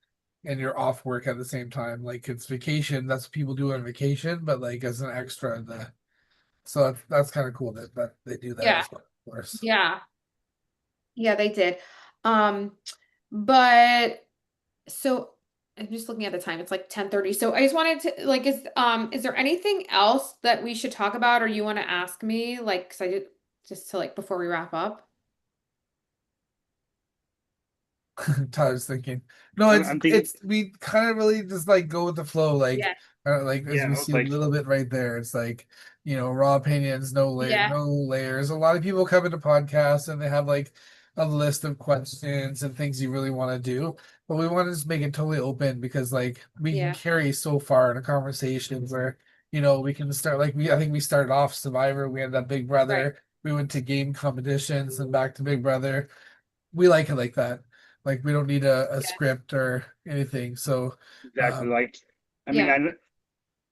and you're off work at the same time. Like it's vacation. That's what people do on vacation, but like as an extra, so that's kind of cool that they do that yeah. as well, of course. Yeah. Yeah, they did. Um, but so I'm just looking at the time. It's like 10:30. So I just wanted to like is there anything else that we should talk about or you want to ask me? Like, 'cause I did just to like before we wrap up. Tyler's thinking. No, I'm thinking. it's we kind of really just like go with the flow, Yeah. like as Yeah, we I was see a like, little bit right there. It's like, raw opinions, Yeah. no layers. A lot of people come into podcasts and they have like a list of questions and things you really want to do, but we want to just make it totally open because like we can Yeah. carry so far in a conversation where we can start like I think we started off Survivor, we had that Big Right. Brother, we went to game competitions and back to Big Brother. We like it like that. Like we don't need a Yeah. script or anything. So exactly. um Like, I mean, Yeah.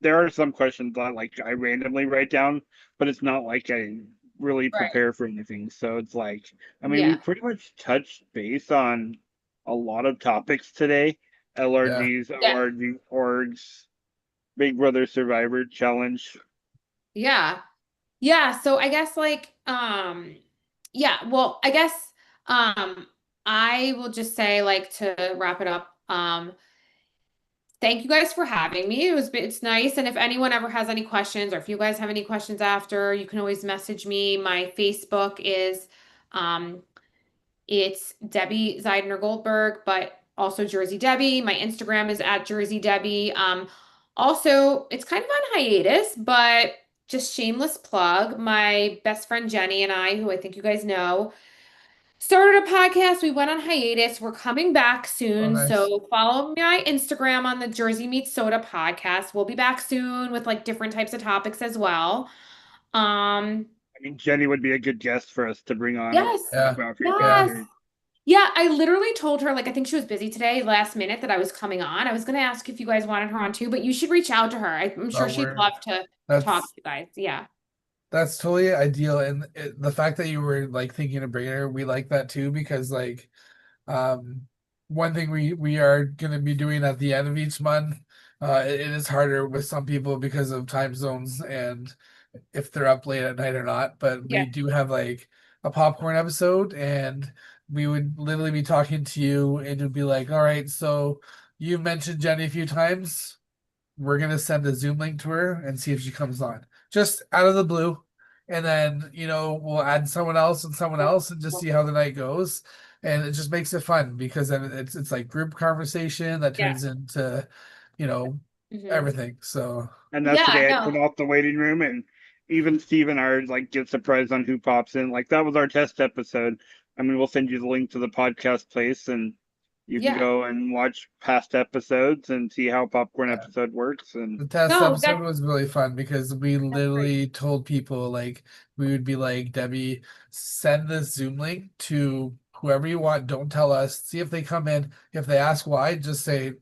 there are some questions that like I randomly write down, but it's not like I really Right. prepare for anything. So it's like, I mean, we Yeah. pretty much touched base on a lot of topics today: yeah. LRGs, Yeah. ORG, orgs, Big Brother Survivor Challenge. Yeah. Yeah, so I guess like yeah, well, I guess I will just say, like, to wrap it up, thank you guys for having me. It's nice. And if anyone ever has any questions, or if you guys have any questions after, you can always message me. My Facebook is um it's Debbie Zeidner Goldberg, but also Jersey Debbie. My Instagram is at Jersey Debbie. Also, it's kind of on hiatus, but just shameless plug. My best friend Jenny and I, who I think you guys know, started a podcast. We went on hiatus. We're coming back Oh, soon. nice. So follow my Instagram on the Jersey Meets Soda podcast. We'll be back soon with like different types of topics as well. Um, I mean, Jenny would be a good guest for us to bring on and yes, talk Yeah, about free yeah. yes. Fighters. Yeah, I literally told her, like, I think she was busy today, last minute, that I was coming on. I was going to ask if you guys wanted her on too, but you should reach out to her. I'm sure No, she'd love to talk to that's you guys. Yeah. that's totally ideal, and the fact that you were like thinking of bringing her, we like that too, because like one thing we are going to be doing at the end of each month, it is harder with some people because of time zones and if they're up late at night or not, but Yeah. we do have like a popcorn episode, and we would literally be talking to you and it'd be like, all right, so you mentioned Jenny a few times, we're gonna send a Zoom link to her and see if she comes on, just out of the blue. And then, we'll add someone else and just see how the night goes. And it just makes it fun because then it's like group conversation that Yeah. turns into, you know, Mhm. everything. So And that's Yeah, today I no. turn off the waiting room, and even Steve and I are like get surprised on who pops in. Like that was our test episode. I mean, we'll send you the link to the podcast place, and you can Yeah. go and watch past episodes and see how popcorn yeah. episode works. And The test No, episode was really fun because we that's great. literally told people, like, we would be like, Debbie, send this Zoom link to whoever you want. Don't tell us. See if they come in. If they ask why, just say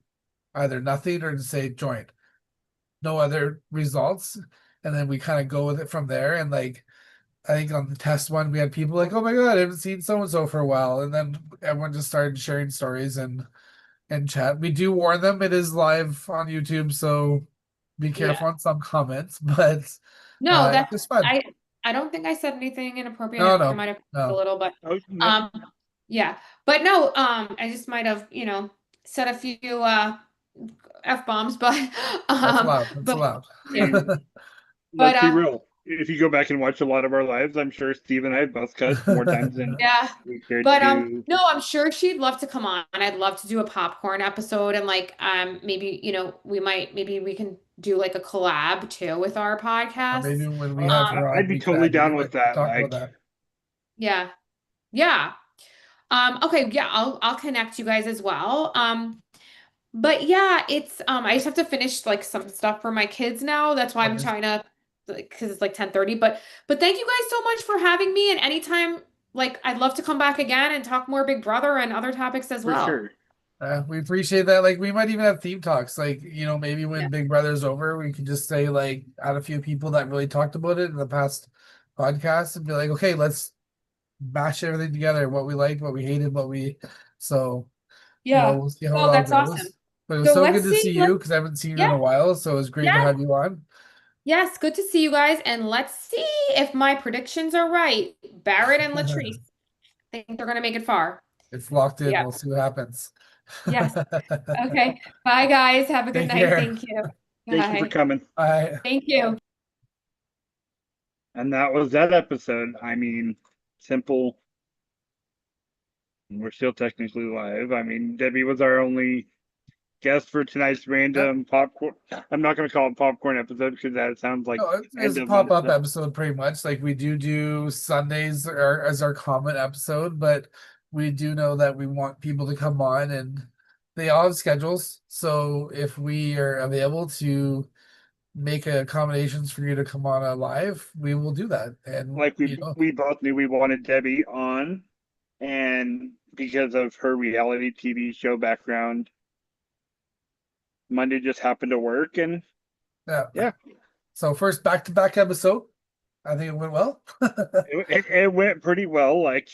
either nothing or just say join. No other results. And then we kind of go with it from there. And like, I think on the test one, we had people like, oh my God, I haven't seen so and so for a while. And then everyone just started sharing stories and chat. We do warn them it is live on YouTube, so be Yeah. careful on some comments, but No, it's just fun. I don't think I said anything inappropriate. No, I no, might have a no. little, but oh, no, um, yeah. But no, I just might have, said a few F-bombs, but That's allowed. That's I allowed. yeah. mean, But let's be real. If you go back and watch a lot of our lives, I'm sure Steve and I have both cussed more times than yeah. we cared But to. no, I'm sure she'd love to come on. I'd love to do a popcorn episode, and like maybe, maybe we can do like a collab too with our Or podcast. maybe when we have Um her I'd on, be we can totally add down you with in and that. talk about Like, that. yeah. Yeah. Okay, yeah, I'll connect you guys as well. But yeah, it's I just have to finish like some stuff for my kids now. That's why I'm Okay. trying to, because it's like 10:30. But thank you guys so much for having me. And anytime, like, I'd love to come back again and talk more Big Brother and other topics as for well. sure. We appreciate that. Like, we might even have theme talks. Like, maybe Yeah. when Big Brother's over, we could just say, like, add a few people that really talked about it in the past podcast and be like, okay, let's mash everything together. What we liked, what we hated, so Yeah. we'll see how it Oh, all that's awesome. goes. But it was So so let's good to see. see you because I haven't seen you in Yeah. a while. So it was great to Yeah. have you on. Yes, good to see you guys. And let's see if my predictions are right. Barrett and Latrice. I think they're gonna make it far. It's locked in. Yeah. We'll see what happens. Yes. Okay. Bye, guys. Have a good Take night. care. Thank you. Thank you for Bye. coming. Bye. Thank you. And that was that episode. I mean, simple. We're still technically live. I mean, Debbie was our only guest for tonight's random popcorn. I'm not going to call it popcorn episode because that sounds like No, it's end a of pop-up the- episode pretty much. Like, we do Sundays as our common episode, but we do know that we want people to come on and they all have schedules. So if we are available to make accommodations for you to come on live, we will do that. And like we both knew we wanted Debbie on, and because of her reality TV show background, Monday just happened to work, and yeah. So first back-to-back episode. I think it went well. it went pretty well. Like